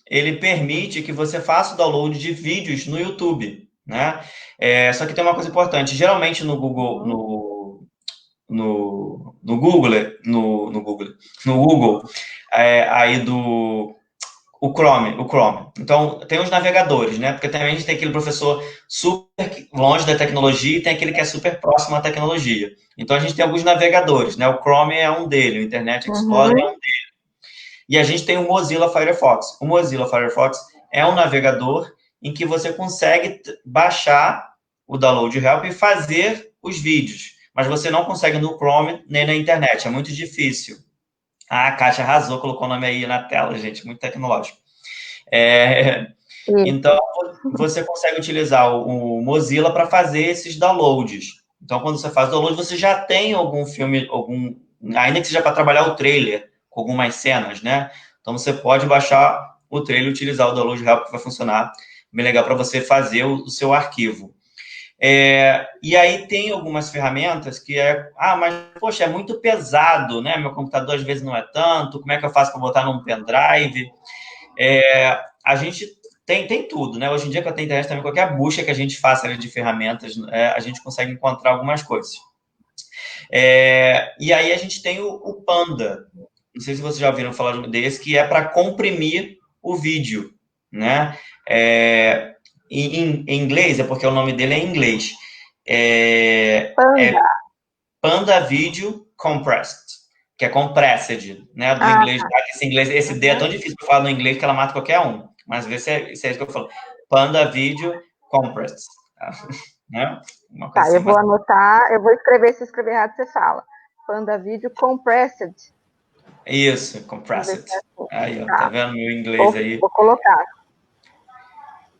ele permite que você faça o download de vídeos no YouTube, né? Só que tem uma coisa importante. Geralmente no Google, no Google, aí do o Chrome. Então, tem os navegadores, né? Porque também a gente tem aquele professor super longe da tecnologia e tem aquele que é super próximo à tecnologia. Então, a gente tem alguns navegadores, né? O Chrome é um dele, o Internet Explorer é um dele. E a gente tem o Mozilla Firefox. O Mozilla Firefox é um navegador em que você consegue baixar o Download Help e fazer os vídeos. Mas você não consegue no Chrome nem na internet. É muito difícil. A Kátia arrasou, colocou o nome aí na tela, gente. Muito tecnológico. Então, você consegue utilizar o Mozilla para fazer esses downloads. Então, quando você faz download, você já tem algum filme, ainda que seja para trabalhar o trailer, com algumas cenas, né? Então, você pode baixar o trailer e utilizar o Download Help, que vai funcionar bem legal para você fazer o seu arquivo. E aí tem algumas ferramentas que mas, poxa, é muito pesado, né? Meu computador, às vezes, não é tanto. Como é que eu faço para botar num pendrive? A gente tem tudo, né? Hoje em dia, com a internet, também qualquer busca que a gente faça ali de ferramentas, a gente consegue encontrar algumas coisas. E aí a gente tem o Panda. Não sei se vocês já ouviram falar desse, que é para comprimir o vídeo, né? Em inglês, é porque o nome dele é em inglês. Panda Video Compressed, que é compressed, né? Do inglês. Esse D é tão difícil para falar no inglês que ela mata qualquer um. Mas vê se é isso que eu falo. Panda Video Compressed. Né? Tá, eu vou anotar, eu vou escrever, se escrever errado você fala. Panda Video Compressed. Isso, compressed. Aí, ó, tá vendo meu inglês aí? Vou colocar.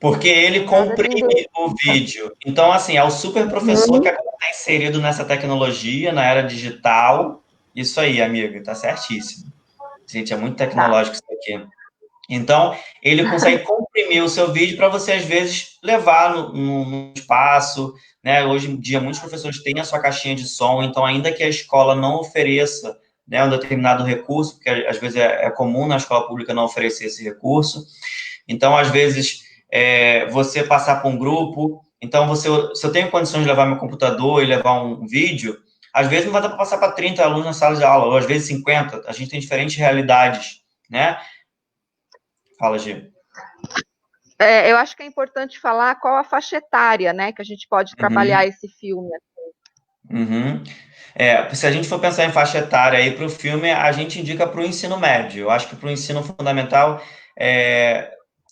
Porque ele comprime o vídeo. Então, assim, é o super professor que agora está inserido nessa tecnologia, na era digital. Isso aí, amiga, tá certíssimo. Gente, é muito tecnológico isso aqui. Então, ele consegue comprimir o seu vídeo para você, às vezes, levar no espaço, né? Hoje em dia, muitos professores têm a sua caixinha de som, então, ainda que a escola não ofereça, né, um determinado recurso, porque às vezes é comum na escola pública não oferecer esse recurso. Então, às vezes, você passar para um grupo. Então, se eu tenho condições de levar meu computador e levar um vídeo, às vezes não vai dar para passar para 30 alunos na sala de aula, ou às vezes 50. A gente tem diferentes realidades, né? Fala, Gi. Eu acho que é importante falar qual a faixa etária, né, que a gente pode trabalhar esse filme. Se a gente for pensar em faixa etária aí para o filme, a gente indica para o ensino médio. Eu acho que para o ensino fundamental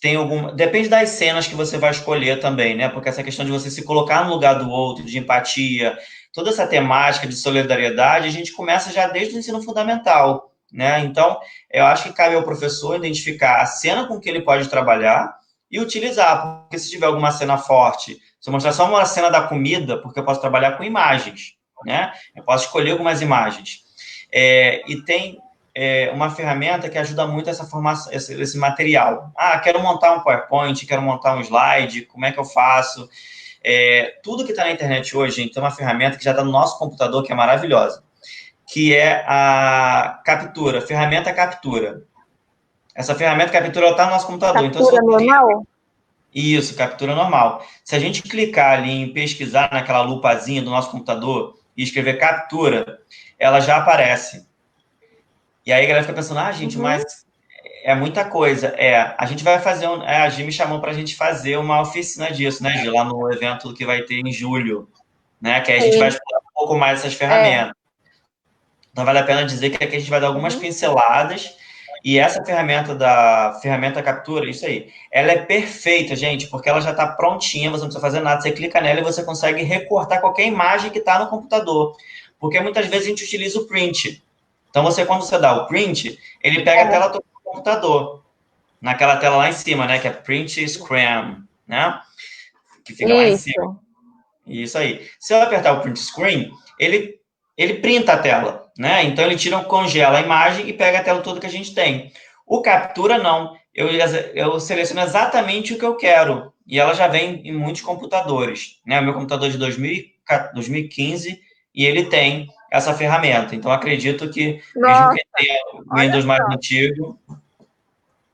tem depende das cenas que você vai escolher também, né? Porque essa questão de você se colocar no lugar do outro, de empatia, toda essa temática de solidariedade, a gente começa já desde o ensino fundamental, né? Então, eu acho que cabe ao professor identificar a cena com que ele pode trabalhar e utilizar, porque se tiver alguma cena forte, se eu mostrar só uma cena da comida, porque eu posso trabalhar com imagens, né? Eu posso escolher algumas imagens. E tem uma ferramenta que ajuda muito essa formação, esse material. Quero montar um PowerPoint, quero montar um slide, como é que eu faço? Tudo que está na internet hoje, gente, tem uma ferramenta que já está no nosso computador, que é maravilhosa, que é a captura, ferramenta captura. Essa ferramenta captura está no nosso computador. Captura então, normal? Isso, captura normal. Se a gente clicar ali em pesquisar naquela lupazinha do nosso computador e escrever captura, ela já aparece. E aí a galera fica pensando, gente, mas é muita coisa. A gente vai fazer, a Gi me chamou para a gente fazer uma oficina disso, né, Gi? Lá no evento que vai ter em julho, né? Que aí a gente vai explorar um pouco mais essas ferramentas. Então vale a pena dizer que aqui a gente vai dar algumas pinceladas, e essa ferramenta captura, isso aí, ela é perfeita, gente, porque ela já está prontinha, você não precisa fazer nada, você clica nela e você consegue recortar qualquer imagem que está no computador. Porque muitas vezes a gente utiliza o print. Então, quando você dá o print, ele pega a tela do computador, naquela tela lá em cima, né, que é print screen, né, que fica lá em cima. Isso aí. Se eu apertar o print screen, ele printa a tela, né, então ele congela a imagem e pega a tela toda que a gente tem. O captura, não. Eu seleciono exatamente o que eu quero, e ela já vem em muitos computadores, né, o meu computador é de 2015, e ele tem essa ferramenta. Então, acredito que, mesmo que tenha o Windows mais antigo...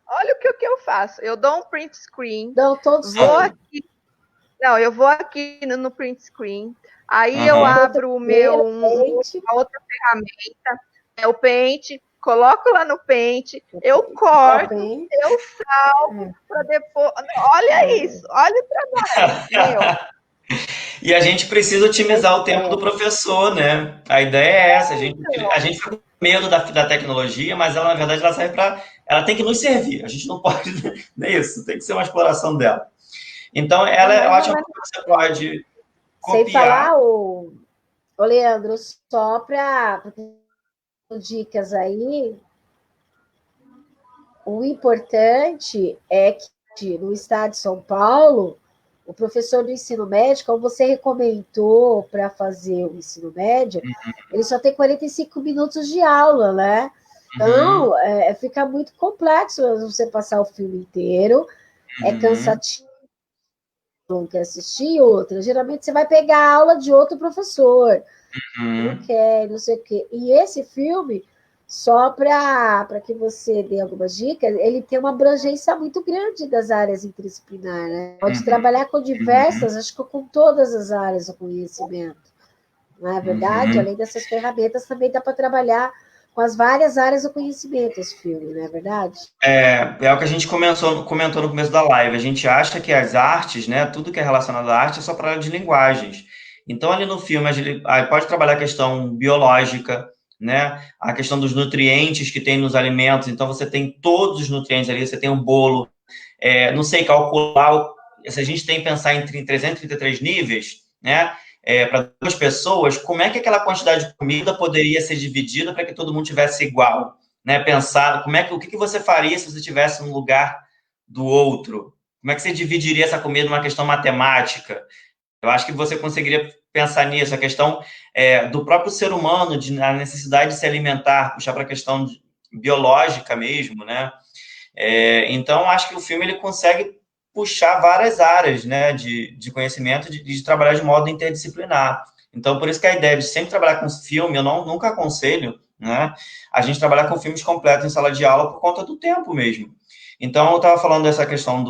Olha o que eu faço. Eu dou um print screen. Não, todos eu vou aqui no print screen. Aí eu abro o meu uma outra ferramenta, o Paint, coloco lá no Paint, eu corto, eu salvo para depois... Olha isso, olha o trabalho. E a gente precisa otimizar o tempo do professor, né? A ideia é essa. A gente fica com medo da tecnologia, mas ela, na verdade, ela serve para... Ela tem que nos servir. A gente não pode... Não é isso. Tem que ser uma exploração dela. Então, ela é ótima porque você pode copiar... Sem falar, ô Leandro, só para dicas aí, o importante é que no estado de São Paulo, o professor do ensino médio, como você recomendou para fazer o ensino médio, ele só tem 45 minutos de aula, né? Então, fica muito complexo você passar o filme inteiro, é cansativo, não quer assistir outra. Geralmente você vai pegar a aula de outro professor, não quer, não sei o quê. E esse filme, só para que você dê algumas dicas, ele tem uma abrangência muito grande das áreas interdisciplinares, né? Pode trabalhar com diversas, acho que com todas as áreas do conhecimento. Não é verdade? Além dessas ferramentas, também dá para trabalhar com as várias áreas do conhecimento, esse filme, não é verdade? É o que a gente comentou no começo da live. A gente acha que as artes, né, tudo que é relacionado à arte é só para a área de linguagens. Então, ali no filme, a gente pode trabalhar a questão biológica, né, a questão dos nutrientes que tem nos alimentos. Então, você tem todos os nutrientes ali, você tem um bolo, não sei calcular, se a gente tem que pensar em 333 níveis, né, para 2 pessoas, como é que aquela quantidade de comida poderia ser dividida para que todo mundo tivesse igual? Né, pensar o que você faria se você estivesse num lugar do outro? Como é que você dividiria essa comida numa questão matemática? Eu acho que você conseguiria pensar nisso, a questão do próprio ser humano, a necessidade de se alimentar, puxar para a questão biológica mesmo, né? Então, acho que o filme ele consegue puxar várias áreas, né, de conhecimento, de trabalhar de modo interdisciplinar. Então, por isso que a ideia de sempre trabalhar com filme, eu nunca aconselho, né, a gente trabalhar com filmes completos em sala de aula por conta do tempo mesmo. Então, eu estava falando dessa questão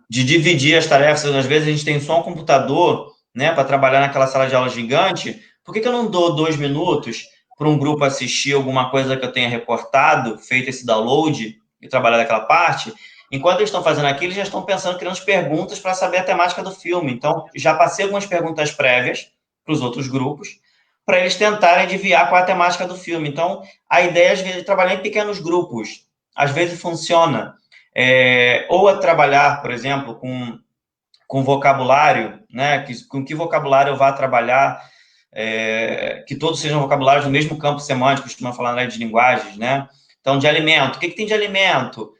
de dividir as tarefas. Às vezes a gente tem só um computador, né, para trabalhar naquela sala de aula gigante. Por que eu não dou 2 minutos para um grupo assistir alguma coisa que eu tenha reportado, feito esse download e trabalhar daquela parte? Enquanto eles estão fazendo aquilo, eles já estão pensando, criando perguntas para saber a temática do filme. Então, já passei algumas perguntas prévias para os outros grupos, para eles tentarem adivinhar qual é a temática do filme. Então, a ideia, às vezes, é trabalhar em pequenos grupos. Às vezes funciona. Ou a trabalhar, por exemplo, com vocabulário, né? Com que vocabulário eu vá trabalhar, que todos sejam vocabulários do mesmo campo semântico, costuma falar na área de linguagens, né? Então, de alimento, o que tem de alimento?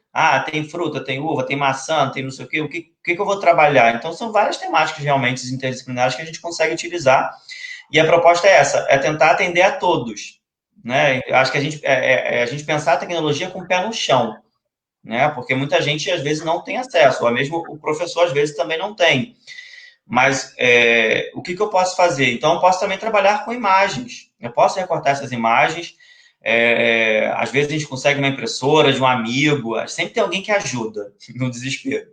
Tem fruta, tem uva, tem maçã, tem não sei o quê, o que eu vou trabalhar? Então, são várias temáticas realmente interdisciplinares que a gente consegue utilizar, e a proposta é essa, é tentar atender a todos, né? Eu acho que a gente pensar a tecnologia com o pé no chão, né? Porque muita gente, às vezes, não tem acesso, ou mesmo o professor, às vezes, também não tem. Mas o que eu posso fazer? Então, eu posso também trabalhar com imagens. Eu posso recortar essas imagens. Às vezes, a gente consegue uma impressora de um amigo. Sempre tem alguém que ajuda no desespero.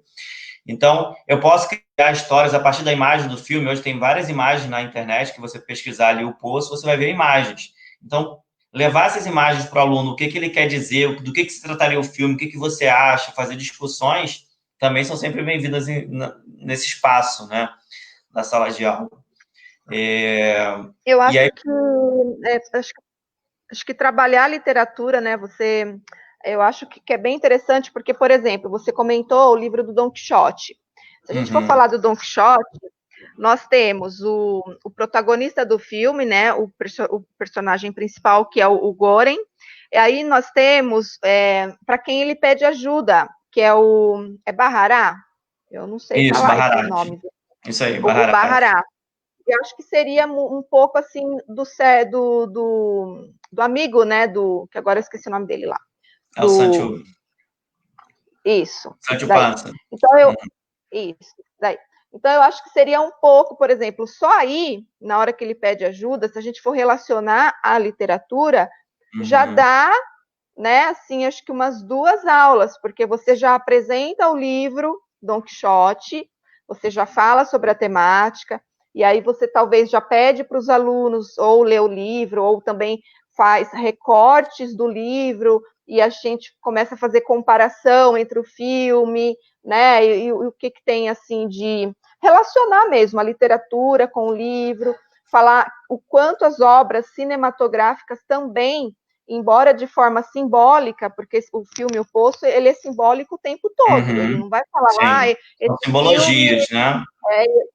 Então, eu posso criar histórias a partir da imagem do filme. Hoje tem várias imagens na internet que você pesquisar ali o post, você vai ver imagens. Então, levar essas imagens para o aluno, o que ele quer dizer, do que se trataria o filme, o que você acha, fazer discussões, também são sempre bem-vindas nesse espaço, né, da sala de aula. Eu acho acho que trabalhar a literatura, né, eu acho que é bem interessante, porque, por exemplo, você comentou o livro do Don Quixote. Se a gente for falar do Don Quixote, nós temos o protagonista do filme, né, o personagem principal, que é o Goren, e aí nós temos, para quem ele pede ajuda, que é o Bahará, eu não sei falar esses nomes. Isso aí, Bahará. O Bahará. Eu acho que seria um pouco assim do amigo, né? Que agora eu esqueci o nome dele lá. É o Sancho. Isso. Sancho Panza. Então isso, daí. Então eu acho que seria um pouco, por exemplo, só aí, na hora que ele pede ajuda, se a gente for relacionar a literatura, já dá, né, assim, acho que umas 2 aulas, porque você já apresenta o livro Don Quixote, você já fala sobre a temática, e aí você talvez já pede para os alunos ou ler o livro, ou também faz recortes do livro, e a gente começa a fazer comparação entre o filme, né, e o que tem, assim, de relacionar mesmo a literatura com o livro, falar o quanto as obras cinematográficas também, embora de forma simbólica, porque o filme O Poço, ele é simbólico o tempo todo, ele não vai falar, são simbologias, filme, né?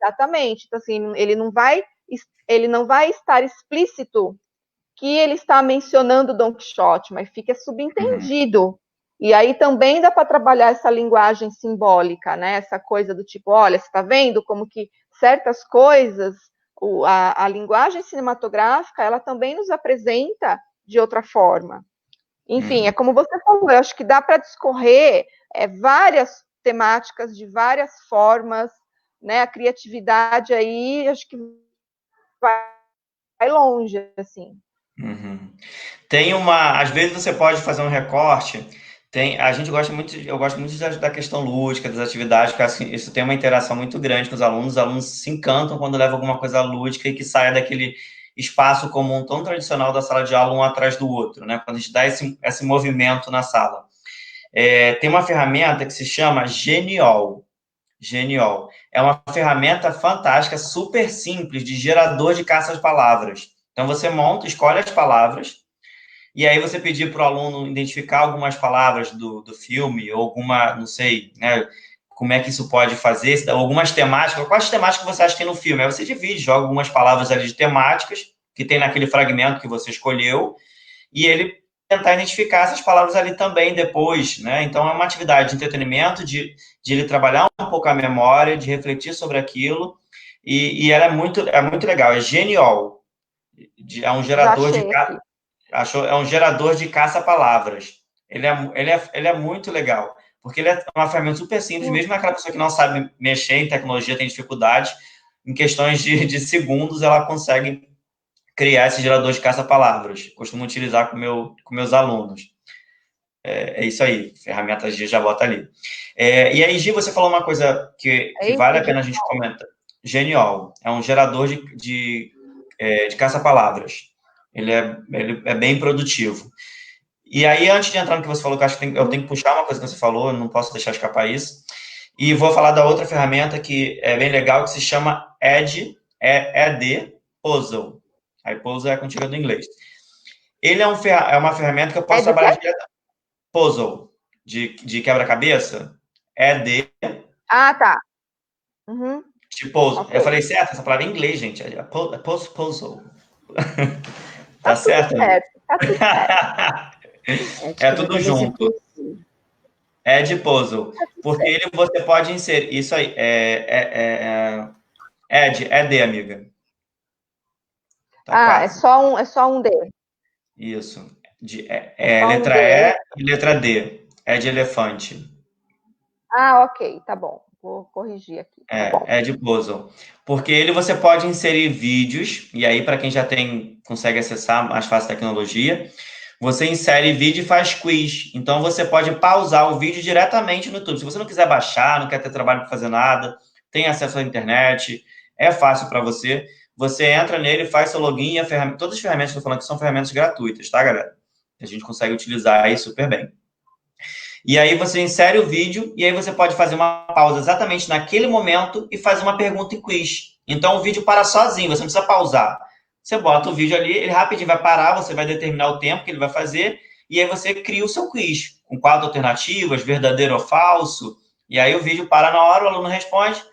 Exatamente, então, assim, ele não vai estar explícito que ele está mencionando Don Quixote, mas fica subentendido. E aí também dá para trabalhar essa linguagem simbólica, né? Essa coisa do tipo, olha, você está vendo como que certas coisas, a linguagem cinematográfica, ela também nos apresenta de outra forma. Enfim, é como você falou, eu acho que dá para discorrer várias temáticas de várias formas, né? A criatividade aí, acho que vai longe, assim. Tem às vezes você pode fazer um recorte. Eu gosto muito da questão lúdica, das atividades, porque assim, isso tem uma interação muito grande com os alunos se encantam quando levam alguma coisa lúdica e que saia daquele espaço comum tão tradicional da sala de aula, um atrás do outro, né? Quando a gente dá esse movimento na sala. Tem uma ferramenta que se chama Genial. Genial. É uma ferramenta fantástica, super simples, de gerador de caça-palavras. Então, você escolhe as palavras, e aí você pedir para o aluno identificar algumas palavras do filme, ou alguma, não sei, né, como é que isso pode fazer, algumas temáticas, quais temáticas você acha que tem no filme? Aí você divide, joga algumas palavras ali de temáticas, que tem naquele fragmento que você escolheu, e ele tentar identificar essas palavras ali também depois, né? Então, é uma atividade de entretenimento, de ele trabalhar um pouco a memória, de refletir sobre aquilo, e ela é muito legal, é genial. É um gerador de é um gerador de caça-palavras. Ele é muito legal, porque ele é uma ferramenta super simples, mesmo aquela pessoa que não sabe mexer em tecnologia, tem dificuldade, em questões de segundos, ela consegue criar esse gerador de caça-palavras. Costumo utilizar com meus alunos. É isso aí, ferramentas G já bota ali. E aí, Gi, você falou uma coisa que vale a pena a gente comentar. Genial. É um gerador de caça-palavras. Ele é bem produtivo. E aí, antes de entrar no que você falou, que eu acho que eu tenho que puxar uma coisa que você falou, não posso deixar escapar isso. E vou falar da outra ferramenta que é bem legal, que se chama Ed Puzzle. Aí, Puzzle é contigo do inglês. Ele é uma ferramenta que eu posso trabalhar direto. Puzzle, de quebra-cabeça. Ah, tá. De puzzle. Okay. Eu falei certo? Essa palavra é em inglês, gente. Puzzle. Tá certo? Tá tudo certo. É tudo junto. É de puzzle. Porque você pode inserir. Isso aí. É D, amiga. Tá, quase. É só um D. Isso. Letra E e letra D. É de elefante. Ah, ok, tá bom. Vou corrigir aqui. É de puzzle. Porque ele você pode inserir vídeos, e aí, para quem já consegue acessar mais fácil a tecnologia, você insere vídeo e faz quiz. Então você pode pausar o vídeo diretamente no YouTube. Se você não quiser baixar, não quer ter trabalho para fazer nada, tem acesso à internet, é fácil para você. Você entra nele, faz seu login e todas as ferramentas que eu estou falando aqui são ferramentas gratuitas, tá, galera? A gente consegue utilizar aí super bem. E aí você insere o vídeo e aí você pode fazer uma pausa exatamente naquele momento e fazer uma pergunta em quiz. Então o vídeo para sozinho, você não precisa pausar. Você bota o vídeo ali, ele rapidinho vai parar, você vai determinar o tempo que ele vai fazer e aí você cria o seu quiz com 4 alternativas, verdadeiro ou falso. E aí o vídeo para na hora, o aluno responde,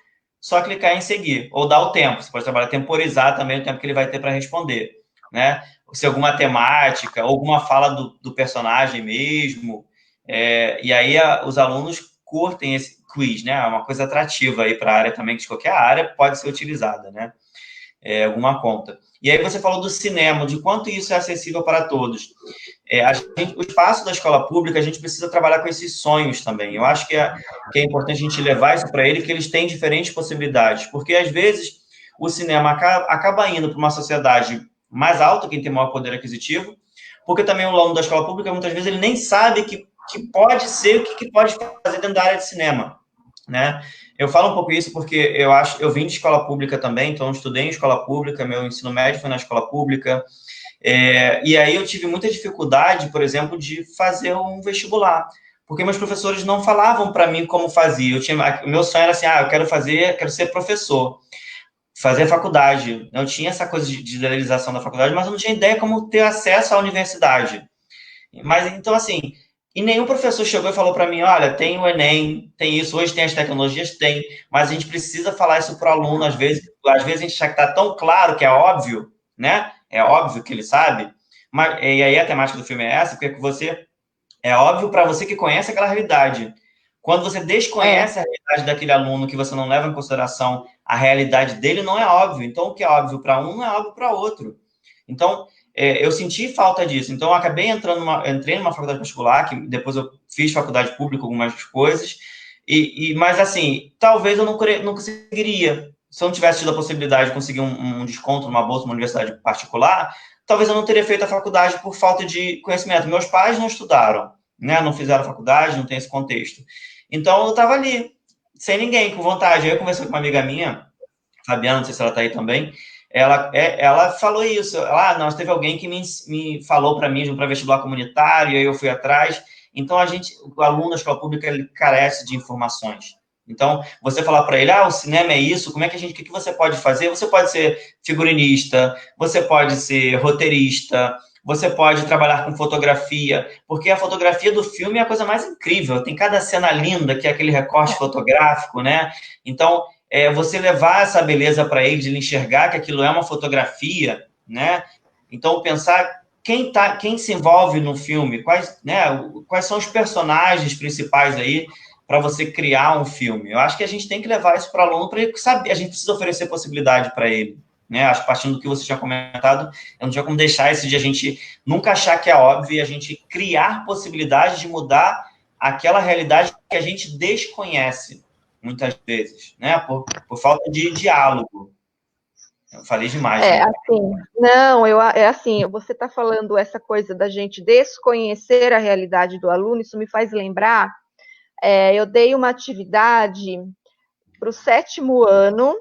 só clicar em seguir ou dar o tempo. Você pode trabalhar temporizar também o tempo que ele vai ter para responder, né? Se alguma temática, alguma fala do personagem mesmo. E aí os alunos curtem esse quiz, né? É uma coisa atrativa aí para a área também, que de qualquer área pode ser utilizada, né? Alguma conta. E aí você falou do cinema, de quanto isso é acessível para todos. O espaço da escola pública, a gente precisa trabalhar com esses sonhos também. Eu acho que é importante a gente levar isso para eles, que eles têm diferentes possibilidades, porque às vezes o cinema acaba indo para uma sociedade mais alta, quem tem maior poder aquisitivo, porque também o aluno da escola pública, muitas vezes, ele nem sabe que pode ser, o que pode fazer dentro da área de cinema, né? Eu falo um pouco isso porque eu vim de escola pública também, então eu estudei em escola pública, meu ensino médio foi na escola pública, e aí eu tive muita dificuldade, por exemplo, de fazer um vestibular, porque meus professores não falavam para mim como fazia. O meu sonho era assim, eu quero ser professor, fazer faculdade. Eu tinha essa coisa de idealização da faculdade, mas eu não tinha ideia como ter acesso à universidade. Mas então, assim, e nenhum professor chegou e falou para mim, olha, tem o Enem, tem isso, hoje tem as tecnologias, tem, mas a gente precisa falar isso para o aluno, às vezes a gente já está tão claro que é óbvio, né? É óbvio que ele sabe, mas, e aí a temática do filme é essa, porque é óbvio para você que conhece aquela realidade. Quando você desconhece a realidade daquele aluno, que você não leva em consideração a realidade dele, não é óbvio. Então, o que é óbvio para um não é óbvio para outro. Então, eu senti falta disso. Então, eu acabei entrei numa faculdade particular, que depois eu fiz faculdade pública, algumas coisas, mas, assim, talvez eu não conseguiria. Se eu não tivesse tido a possibilidade de conseguir um desconto numa bolsa, numa universidade particular, talvez eu não teria feito a faculdade por falta de conhecimento. Meus pais não estudaram, né? Não fizeram faculdade, não tem esse contexto. Então, eu estava ali, sem ninguém, com vontade. Aí eu conversei com uma amiga minha, Fabiana, não sei se ela está aí também, ela falou isso. Não, teve alguém que me falou para mim, para vestibular comunitário, e aí eu fui atrás. Então, o aluno da escola pública, ele carece de informações. Então, você falar para ele, o cinema é isso, o que você pode fazer? Você pode ser figurinista, você pode ser roteirista, você pode trabalhar com fotografia, porque a fotografia do filme é a coisa mais incrível. Tem cada cena linda, que é aquele recorte fotográfico, né? Então, você levar essa beleza para ele, de ele enxergar que aquilo é uma fotografia, né? Então, pensar quem se envolve no filme, quais são os personagens principais aí para você criar um filme. Eu acho que a gente tem que levar isso para o aluno, para ele saber, a gente precisa oferecer possibilidade para ele. Né? Acho que partindo do que você tinha comentado, eu não tinha como deixar esse de a gente nunca achar que é óbvio e a gente criar possibilidades de mudar aquela realidade que a gente desconhece muitas vezes, né? Por falta de diálogo. Eu falei demais. Né? Assim, não, assim, você está falando essa coisa da gente desconhecer a realidade do aluno, isso me faz lembrar, eu dei uma atividade para o 7º ano,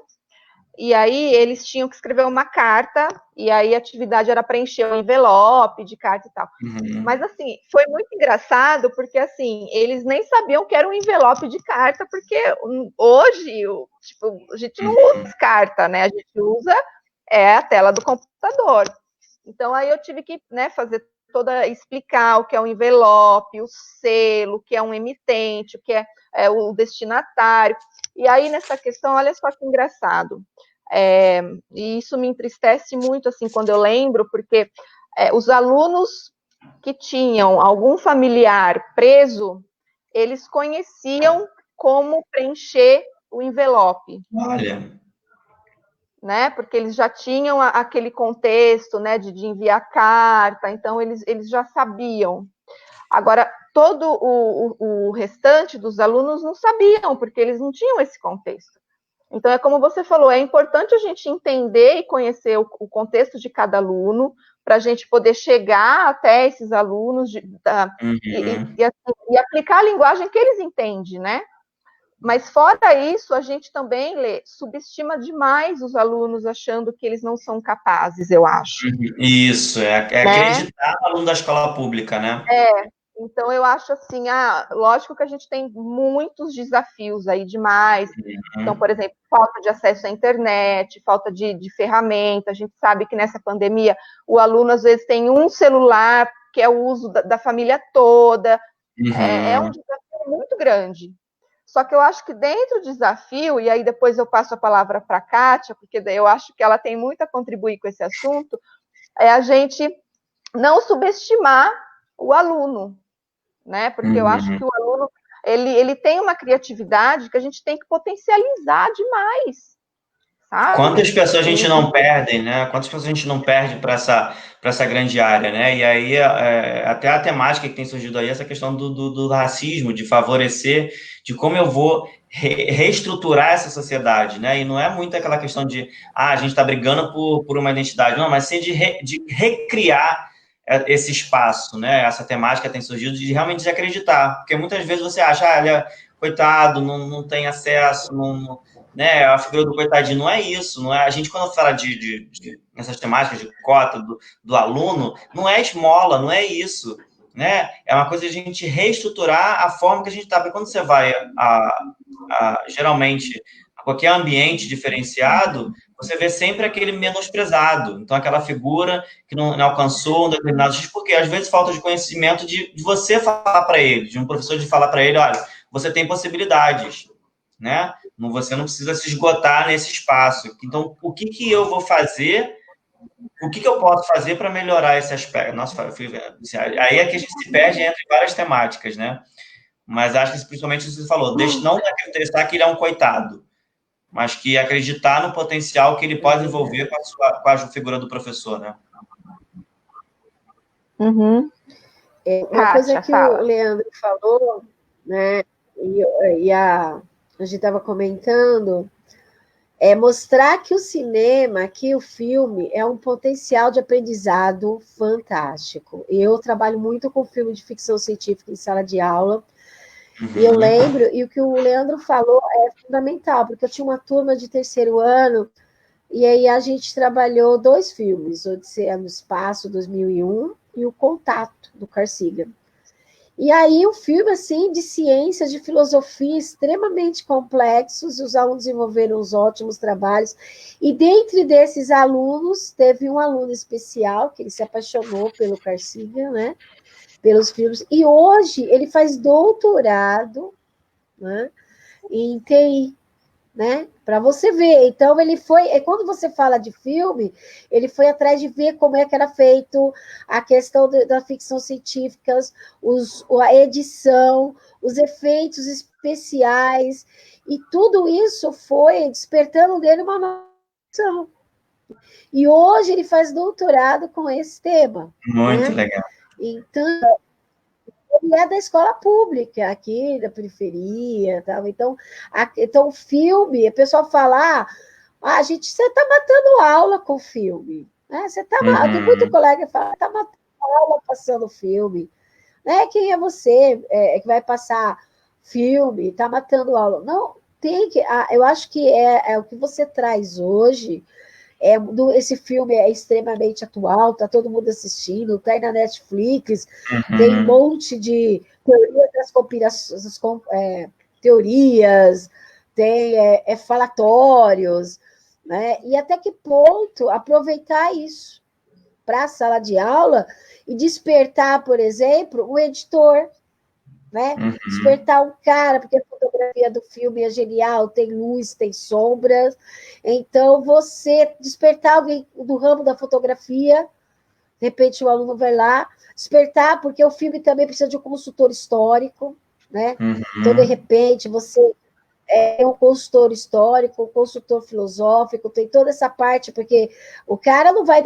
e aí eles tinham que escrever uma carta, e aí a atividade era preencher um envelope de carta e tal. Uhum. Mas, assim, foi muito engraçado, porque, assim, eles nem sabiam que era um envelope de carta, porque hoje, a gente não usa carta, né? A gente usa a tela do computador. Então, aí eu tive que, né, explicar o que é um envelope, o selo, o que é um emitente, o que é o destinatário. E aí, nessa questão, olha só que engraçado. E isso me entristece muito, assim, quando eu lembro, porque os alunos que tinham algum familiar preso, eles conheciam como preencher o envelope. Olha. né? Porque eles já tinham aquele contexto, né, de enviar carta, então eles já sabiam. Agora, todo o restante dos alunos não sabiam, porque eles não tinham esse contexto. Então, é como você falou, é importante a gente entender e conhecer o contexto de cada aluno, para a gente poder chegar até esses alunos e aplicar a linguagem que eles entendem, né? Mas fora isso, a gente também, Lê, subestima demais os alunos achando que eles não são capazes, eu acho. Isso, é acreditar no aluno da escola pública, né? Então eu acho assim, lógico que a gente tem muitos desafios aí demais. Então, por exemplo, falta de acesso à internet, falta de ferramenta. A gente sabe que nessa pandemia o aluno às vezes tem um celular, que é o uso da família toda. É um desafio muito grande. Só que eu acho que dentro do desafio, e aí depois eu passo a palavra para a Kátia, porque daí eu acho que ela tem muito a contribuir com esse assunto, é a gente não subestimar o aluno, né? Porque eu acho que o aluno ele tem uma criatividade que a gente tem que potencializar demais, sabe? Quantas pessoas a gente não perde, né? Quantas pessoas a gente não perde para essa grande área, né? E aí, até a temática que tem surgido aí, essa questão do racismo, de favorecer, de como eu vou reestruturar essa sociedade, né? E não é muito aquela questão de, a gente está brigando por uma identidade, não, mas sim de recriar esse espaço, né? Essa temática tem surgido de realmente desacreditar, porque muitas vezes você acha, olha, coitado, não tem acesso, não, né, a figura do coitadinho não é isso, não é, a gente quando fala de essas temáticas de cota do aluno, não é esmola, não é isso, né, é uma coisa de a gente reestruturar a forma que a gente está, porque quando você vai geralmente a qualquer ambiente diferenciado, você vê sempre aquele menosprezado, então aquela figura que não alcançou um determinado X, porque às vezes falta de conhecimento de você falar para ele, de um professor de falar para ele, olha, você tem possibilidades, né? Você não precisa se esgotar nesse espaço. Então, o que eu vou fazer? O que eu posso fazer para melhorar esse aspecto? Nossa, aí é que a gente se perde entre várias temáticas, né? Mas acho que principalmente você falou, não acreditar que ele é um coitado, mas que acreditar no potencial que ele pode desenvolver com a figura do professor, né? Uma coisa que o Leandro falou, né? E a gente estava comentando, é mostrar que o cinema, que o filme é um potencial de aprendizado fantástico. Eu trabalho muito com filme de ficção científica em sala de aula, e eu lembro, e o que o Leandro falou é fundamental, porque eu tinha uma turma de terceiro ano, e aí a gente trabalhou 2 filmes, Odisseia no Espaço, 2001, e O Contato, do Carl Sagan. E aí, um filme assim de ciência, de filosofia extremamente complexos, os alunos desenvolveram uns ótimos trabalhos, e dentre desses alunos, teve um aluno especial, que ele se apaixonou pelo Carl Sagan, né, pelos filmes, e hoje ele faz doutorado, né, em TI, né? Para você ver. Então, ele foi. Quando você fala de filme, ele foi atrás de ver como é que era feito a questão da ficção científica, a edição, os efeitos especiais, e tudo isso foi despertando nele uma noção. E hoje ele faz doutorado com esse tema. Muito legal. Então, ele é da escola pública, aqui da periferia. Tal. Então, o filme, o pessoal fala, você está matando aula com o filme. Né? Tem muito colega que fala, está matando aula passando filme. Né? Quem é você que vai passar filme, está matando aula? Não, tem que. Eu acho que é o que você traz hoje. Esse filme é extremamente atual, está todo mundo assistindo, está aí na Netflix, tem um monte de teorias das conspirações, teorias, tem falatórios, né? E até que ponto aproveitar isso para a sala de aula e despertar, por exemplo, o editor, né? Despertar um cara, porque a fotografia do filme é genial, tem luz, tem sombras. Então, você despertar alguém do ramo da fotografia, de repente o aluno vai lá, despertar, porque o filme também precisa de um consultor histórico, né? Então, de repente, você um consultor histórico, um consultor filosófico, tem toda essa parte, porque o cara não vai...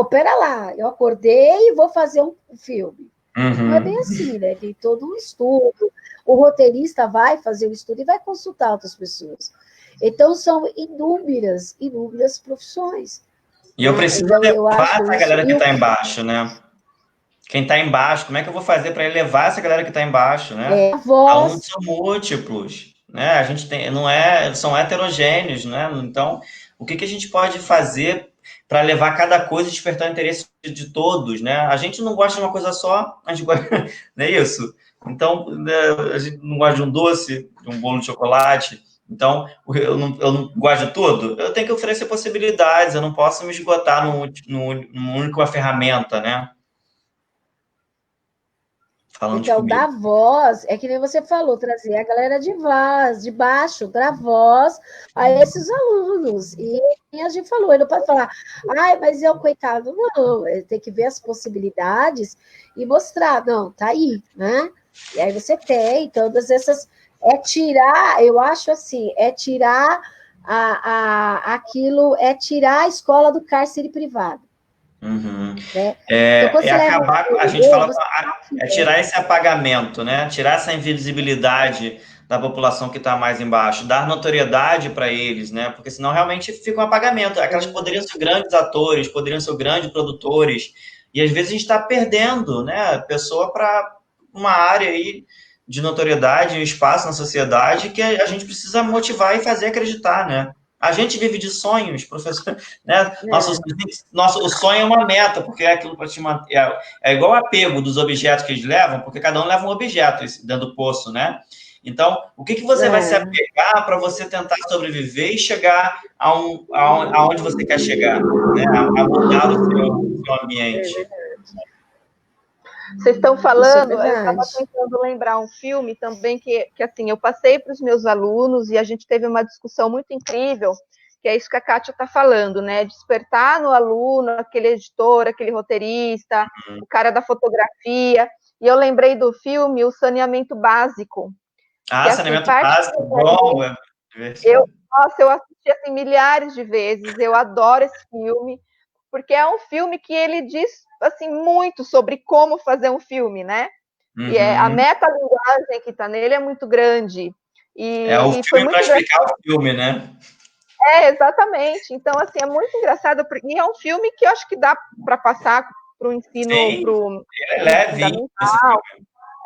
pera lá, eu acordei e vou fazer um filme. Uhum. Não é bem assim, né? Tem todo um estudo. O roteirista vai fazer o estudo e vai consultar outras pessoas. Então, são inúmeras profissões. E eu preciso levar essa galera que está embaixo, né? Quem está embaixo, como é que eu vou fazer para elevar essa galera que está embaixo, né? Alunos são múltiplos, né? A gente tem, são heterogêneos, né? Então, o que a gente pode fazer para levar cada coisa e despertar o interesse de todos, né? A gente não gosta de uma coisa só, a gente gosta, não é isso? Então, a gente não gosta de um doce, de um bolo de chocolate. Então, eu não gosto de tudo. Eu tenho que oferecer possibilidades, eu não posso me esgotar numa única ferramenta, né? Então, dar voz, é que nem você falou, trazer a galera de baixo, dar voz a esses alunos. E a gente falou, ele não pode falar, mas é um coitado. Não, tem que ver as possibilidades e mostrar, não, tá aí, né? E aí você tem todas essas... É tirar, eu acho assim, é tirar aquilo, é tirar a escola do cárcere privado. Uhum. Né? Acabar, a gente fala, tirar esse apagamento, né? Tirar essa invisibilidade da população que está mais embaixo, dar notoriedade para eles, né? Porque senão realmente fica um apagamento. Aquelas poderiam ser grandes atores, poderiam ser grandes produtores, e às vezes a gente está perdendo, né? A pessoa para uma área aí de notoriedade, um espaço na sociedade que a gente precisa motivar e fazer acreditar, né? A gente vive de sonhos, professor, né? O sonho é uma meta, porque é aquilo para te manter. É igual o apego dos objetos que eles levam, porque cada um leva um objeto dentro do poço, né? Então, o que você vai se apegar para você tentar sobreviver e chegar aonde você quer chegar, né? A mudar o seu ambiente. Vocês estão falando, eu estava tentando lembrar um filme também que assim, eu passei para os meus alunos e a gente teve uma discussão muito incrível, que é isso que a Kátia está falando, né? Despertar no aluno aquele editor, aquele roteirista, o cara da fotografia. E eu lembrei do filme O Saneamento Básico. Saneamento Básico, bom. Eu assisti assim, milhares de vezes, eu adoro esse filme, porque é um filme que ele diz assim, muito sobre como fazer um filme, né? Uhum. E a metalinguagem que está nele é muito grande. O filme para explicar o filme, né? Exatamente. Então, assim, é muito engraçado. E é um filme que eu acho que dá para passar para o ensino... Ele é leve.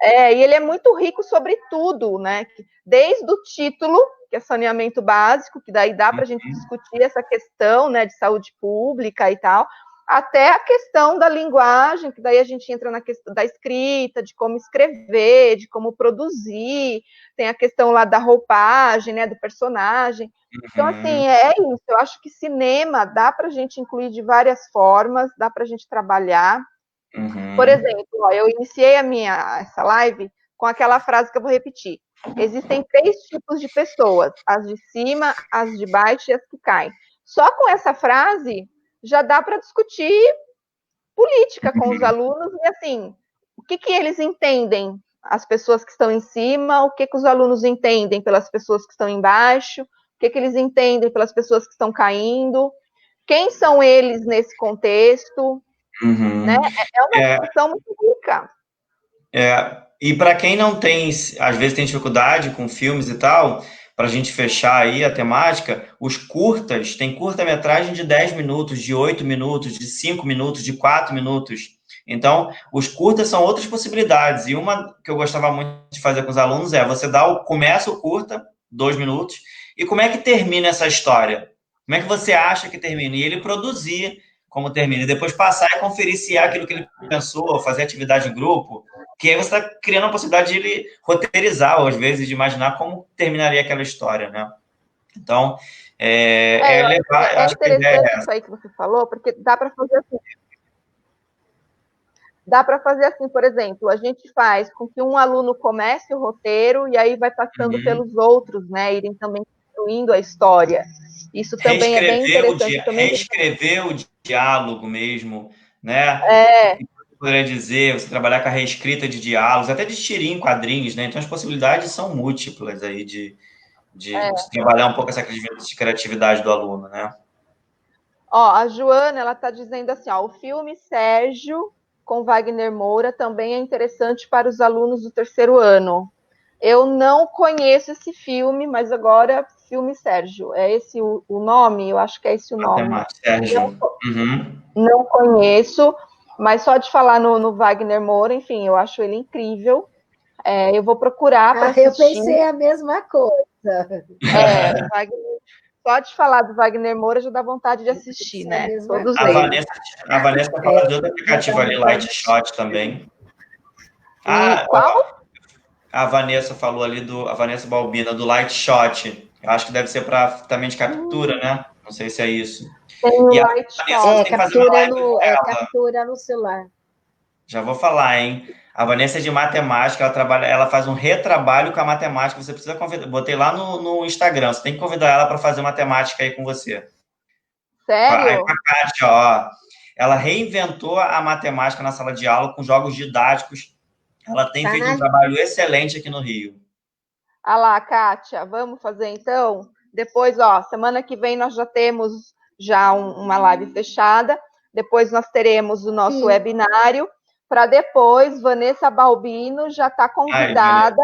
E ele é muito rico sobre tudo, né? Desde o título, que é saneamento básico, que daí dá para a gente discutir essa questão, né, de saúde pública e tal, até a questão da linguagem, que daí a gente entra na questão da escrita, de como escrever, de como produzir, tem a questão lá da roupagem, né, do personagem. Então, assim, é isso. Eu acho que cinema dá para a gente incluir de várias formas, dá para a gente trabalhar. Por exemplo, eu iniciei essa live com aquela frase que eu vou repetir. Existem 3 tipos de pessoas, as de cima, as de baixo e as que caem. Só com essa frase já dá para discutir política com os alunos e, assim, o que eles entendem, as pessoas que estão em cima, o que os alunos entendem pelas pessoas que estão embaixo, o que eles entendem pelas pessoas que estão caindo, quem são eles nesse contexto, né? É uma discussão muito rica. E para quem não tem, às vezes tem dificuldade com filmes e tal, para a gente fechar aí a temática, os curtas, tem curta-metragem de 10 minutos, de 8 minutos, de 5 minutos, de 4 minutos. Então, os curtas são outras possibilidades. E uma que eu gostava muito de fazer com os alunos é você começa o curta, 2 minutos, e como é que termina essa história? Como é que você acha que termina? E ele produzir como termina, e depois passar e conferir se é aquilo que ele pensou, fazer atividade em grupo, que aí você está criando a possibilidade de ele roteirizar, ou às vezes de imaginar como terminaria aquela história, né? Então, acho que a ideia é essa. Isso aí que você falou, porque dá para fazer assim. Dá para fazer assim, por exemplo, a gente faz com que um aluno comece o roteiro e aí vai passando pelos outros, né? Irem também construindo a história. Isso também é bem interessante. Reescrever o diálogo mesmo, né? Eu poderia dizer, você trabalhar com a reescrita de diálogos, até de tirinho em quadrinhos, né? Então as possibilidades são múltiplas aí de de trabalhar um pouco essa criatividade do aluno, né? Ó, a Joana, ela está dizendo assim, ó, o filme Sérgio com Wagner Moura também é interessante para os alunos do terceiro ano. Eu não conheço esse filme, mas agora, filme Sérgio, é esse o nome? Eu acho que é esse o nome. Sérgio. Não conheço, mas só de falar no Wagner Moura, enfim, eu acho ele incrível. Eu vou procurar para assistir. Eu pensei a mesma coisa. Só de falar do Wagner Moura já dá vontade de assistir, né? Todos eles. A Vanessa falou de outro aplicativo ali, Light Shot também. Qual? A Vanessa falou ali a Vanessa Balbina, do Light Shot. Eu acho que deve ser para também de captura, né? Não sei se é isso. Tem o Light Shot. Captura no celular. Já vou falar, hein? A Vanessa é de matemática, ela faz um retrabalho com a matemática. Você precisa convidar. Botei lá no Instagram. Você tem que convidar ela para fazer matemática aí com você. Sério? A Kátia, ó. Ela reinventou a matemática na sala de aula com jogos didáticos. Ela tem feito um trabalho excelente aqui no Rio. Ah lá, Kátia, vamos fazer então? Depois, ó, semana que vem nós já temos uma live fechada. Depois nós teremos o nosso webinário. Para depois, Vanessa Balbino já está convidada.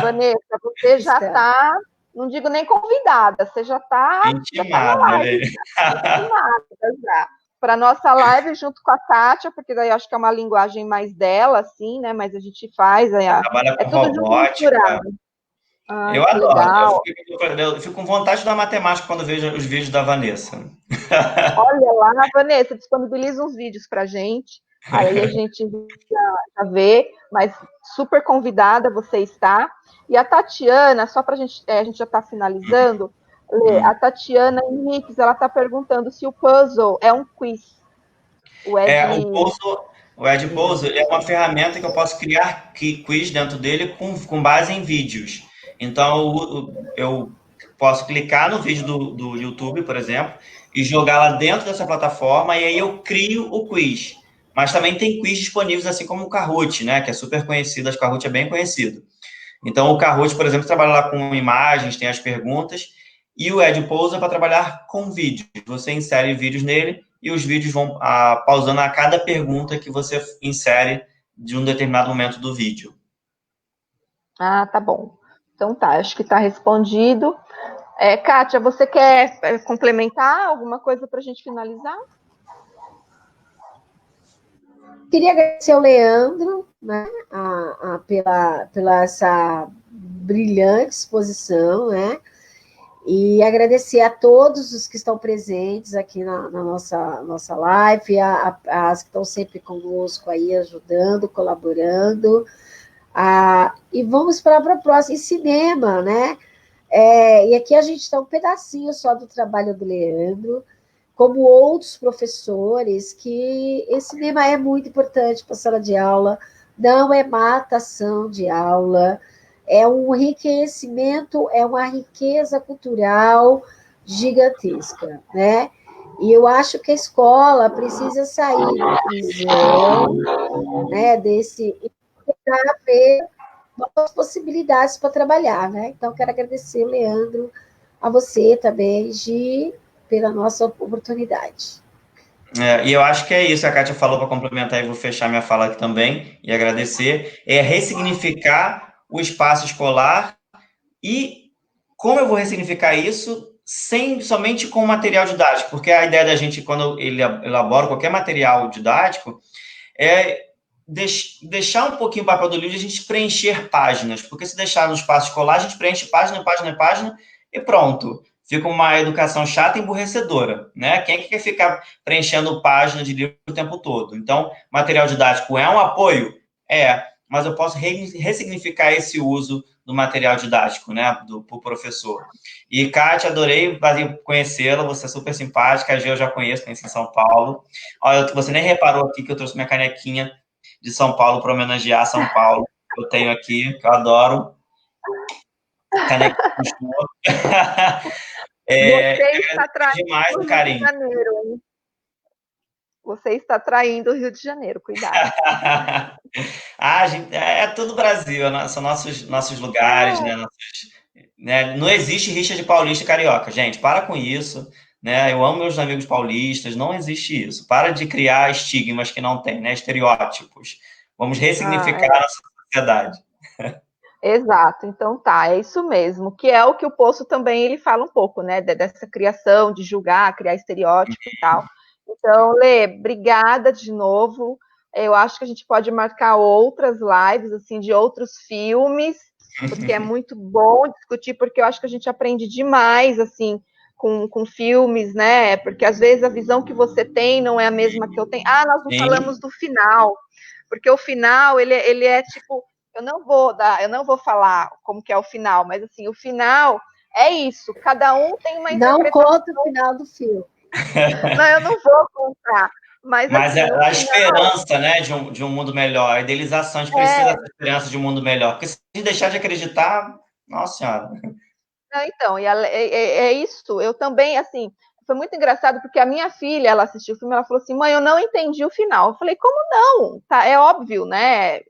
Vanessa, você já está, não digo nem convidada, você já está intimada. Já tá na live, já. Para nossa live junto com a Kátia, porque daí eu acho que é uma linguagem mais dela, assim, né? Mas a gente faz. Trabalha com robótica. Eu adoro. Eu fico com vontade de dar matemática quando vejo os vídeos da Vanessa. Olha lá, Vanessa, disponibiliza uns vídeos para a gente. Aí a gente já vê, mas super convidada você está. E a Tatiana, só para a gente já está finalizando, a Tatiana Henriques, ela está perguntando se o puzzle é um quiz. O Edpuzzle é uma ferramenta que eu posso criar quiz dentro dele com base em vídeos. Então, eu posso clicar no vídeo do YouTube, por exemplo, e jogar lá dentro dessa plataforma, e aí eu crio o quiz. Mas também tem quiz disponíveis, assim como o Kahoot, né? Que é super conhecido, acho que o Kahoot é bem conhecido. Então, o Kahoot, por exemplo, trabalha lá com imagens, tem as perguntas, e o Edpuzzle é para trabalhar com vídeos. Você insere vídeos nele, e os vídeos vão pausando a cada pergunta que você insere de um determinado momento do vídeo. Ah, tá bom. Então tá, acho que está respondido. Kátia, você quer complementar alguma coisa para a gente finalizar? Queria agradecer ao Leandro, né, pela essa brilhante exposição, né? E agradecer a todos os que estão presentes aqui na nossa live, as que estão sempre conosco aí, ajudando, colaborando. E vamos para a próxima, em cinema, né? E aqui a gente está um pedacinho só do trabalho do Leandro, como outros professores, que esse cinema é muito importante para a sala de aula, não é matação de aula, é um enriquecimento, é uma riqueza cultural gigantesca, né? E eu acho que a escola precisa sair da prisão, né, para ver novas possibilidades para trabalhar, né? Então, quero agradecer, Leandro, a você também, Gi, pela nossa oportunidade. E eu acho que é isso, a Kátia falou para complementar, e vou fechar minha fala aqui também, e agradecer, ressignificar o espaço escolar, e como eu vou ressignificar isso somente com material didático, porque a ideia da gente, quando ele elabora qualquer material didático, é deixar um pouquinho o papel do livro e a gente preencher páginas, porque se deixar no espaço escolar, a gente preenche página, e pronto. Fica uma educação chata e emburrecedora, né? Quem é que quer ficar preenchendo página de livro o tempo todo? Então, material didático é um apoio? Mas eu posso ressignificar esse uso do material didático, né, pro professor. E, Kátia, adorei conhecê-la, você é super simpática, a Gê eu já conheço em São Paulo. Olha, você nem reparou aqui que eu trouxe minha canequinha de São Paulo para homenagear São Paulo, que eu tenho aqui, que eu adoro. Canequinha de chuva. Você está traindo demais o carinho. Janeiro, você está traindo o Rio de Janeiro, cuidado. Gente, é todo o Brasil, são nossos lugares, né? né? Não existe rixa de paulista e carioca, gente. Para com isso, né? Eu amo meus amigos paulistas, não existe isso. Para de criar estigmas que não tem, né? Estereótipos. Vamos ressignificar a nossa sociedade. Exato, então tá, é isso mesmo, que é o que o Poço também ele fala um pouco, né, dessa criação, de julgar, criar estereótipo e tal. Então, Lê, obrigada de novo. Eu acho que a gente pode marcar outras lives, assim, de outros filmes, porque é muito bom discutir, porque eu acho que a gente aprende demais, assim, com filmes, né, porque às vezes a visão que você tem não é a mesma que eu tenho. Ah, nós não falamos do final, porque o final, ele é tipo, eu não vou falar como que é o final, mas assim, o final é isso, cada um tem uma interpretação. Não conta o final do filme. Não, eu não vou contar. Mas assim, é a final... esperança, né, de um mundo melhor, a idealização, a gente precisa dessa esperança de um mundo melhor, porque se a gente deixar de acreditar, nossa senhora. Não, então, é isso, eu também, assim, foi muito engraçado, porque a minha filha, ela assistiu o filme, ela falou assim, mãe, eu não entendi o final. Eu falei, como não? Tá, é óbvio, né?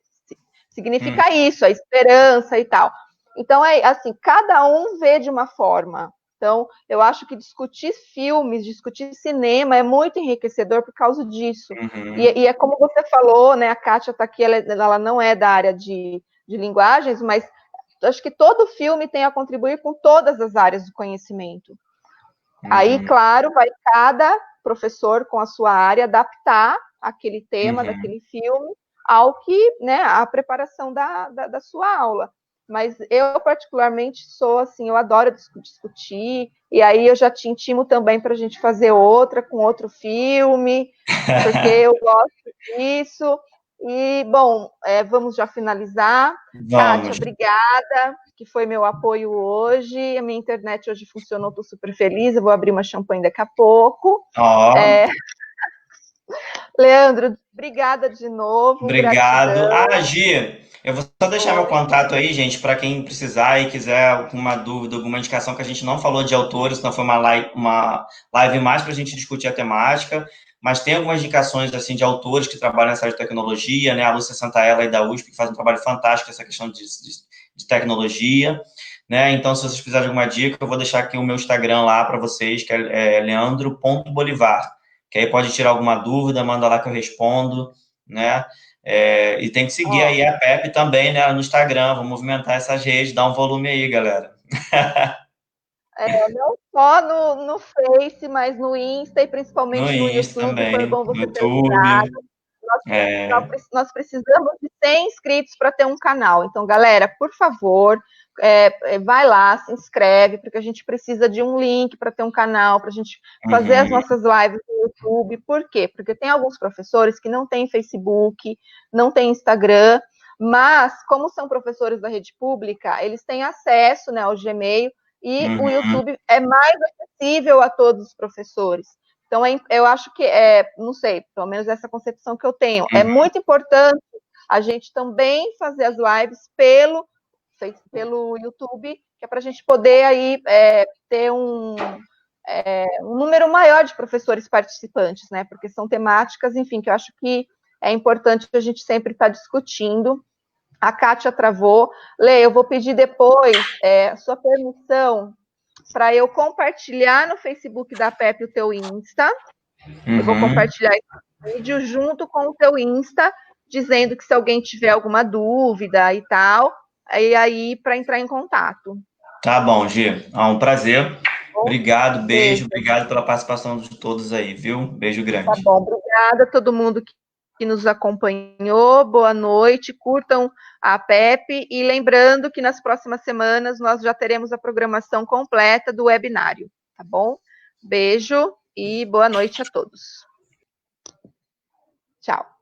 Significa isso, a esperança e tal. Então, é assim, cada um vê de uma forma. Então, eu acho que discutir filmes, discutir cinema é muito enriquecedor por causa disso. E é como você falou, né? A Kátia está aqui, ela não é da área de linguagens, mas acho que todo filme tem a contribuir com todas as áreas do conhecimento. Aí, claro, vai cada professor com a sua área adaptar aquele tema daquele filme ao que, né, a preparação da sua aula. Mas eu, particularmente, sou assim, eu adoro discutir, e aí eu já te intimo também para a gente fazer outra, com outro filme, porque eu gosto disso. E, bom, vamos já finalizar. Kátia, obrigada, que foi meu apoio hoje. A minha internet hoje funcionou, estou super feliz. Eu vou abrir uma champanhe daqui a pouco. Leandro, obrigada de novo. Obrigado. Gratidão. Gi, eu vou só deixar meu contato aí, gente, para quem precisar e quiser alguma dúvida, alguma indicação, que a gente não falou de autores, então foi uma live mais para a gente discutir a temática, mas tem algumas indicações assim, de autores que trabalham nessa área de tecnologia, né? A Lúcia Santaella aí da USP, que faz um trabalho fantástico nessa questão de tecnologia, né? Então, se vocês precisarem de alguma dica, eu vou deixar aqui o meu Instagram lá para vocês, que é leandro.bolivar, que aí pode tirar alguma dúvida, manda lá que eu respondo, né? E tem que seguir aí a Pepe também, né, no Instagram, vamos movimentar essas redes, dar um volume aí, galera. Não só no Face, mas no Insta e principalmente no Insta YouTube. também, Foi bom você ter YouTube. Nós precisamos de 100 inscritos para ter um canal. Então, galera, por favor, vai lá, se inscreve, porque a gente precisa de um link para ter um canal, para a gente fazer as nossas lives no YouTube. Por quê? Porque tem alguns professores que não têm Facebook, não têm Instagram, mas, como são professores da rede pública, eles têm acesso, né, ao Gmail, e o YouTube é mais acessível a todos os professores. Então, eu acho que, não sei, pelo menos essa concepção que eu tenho, é muito importante a gente também fazer as lives pelo YouTube, que é para a gente poder aí ter um número maior de professores participantes, né? Porque são temáticas, enfim, que eu acho que é importante a gente sempre estar discutindo. A Kátia travou. Lê, eu vou pedir depois sua permissão para eu compartilhar no Facebook da Pepe o teu Insta. Eu vou compartilhar esse vídeo junto com o teu Insta, dizendo que se alguém tiver alguma dúvida e tal, aí para entrar em contato. Tá bom, Gi. Um prazer. Obrigado, beijo. Obrigado pela participação de todos aí, viu? Beijo grande. Tá bom, obrigada a todo mundo que nos acompanhou. Boa noite, curtam a Pepe. E lembrando que nas próximas semanas nós já teremos a programação completa do webinário, tá bom? Beijo e boa noite a todos. Tchau.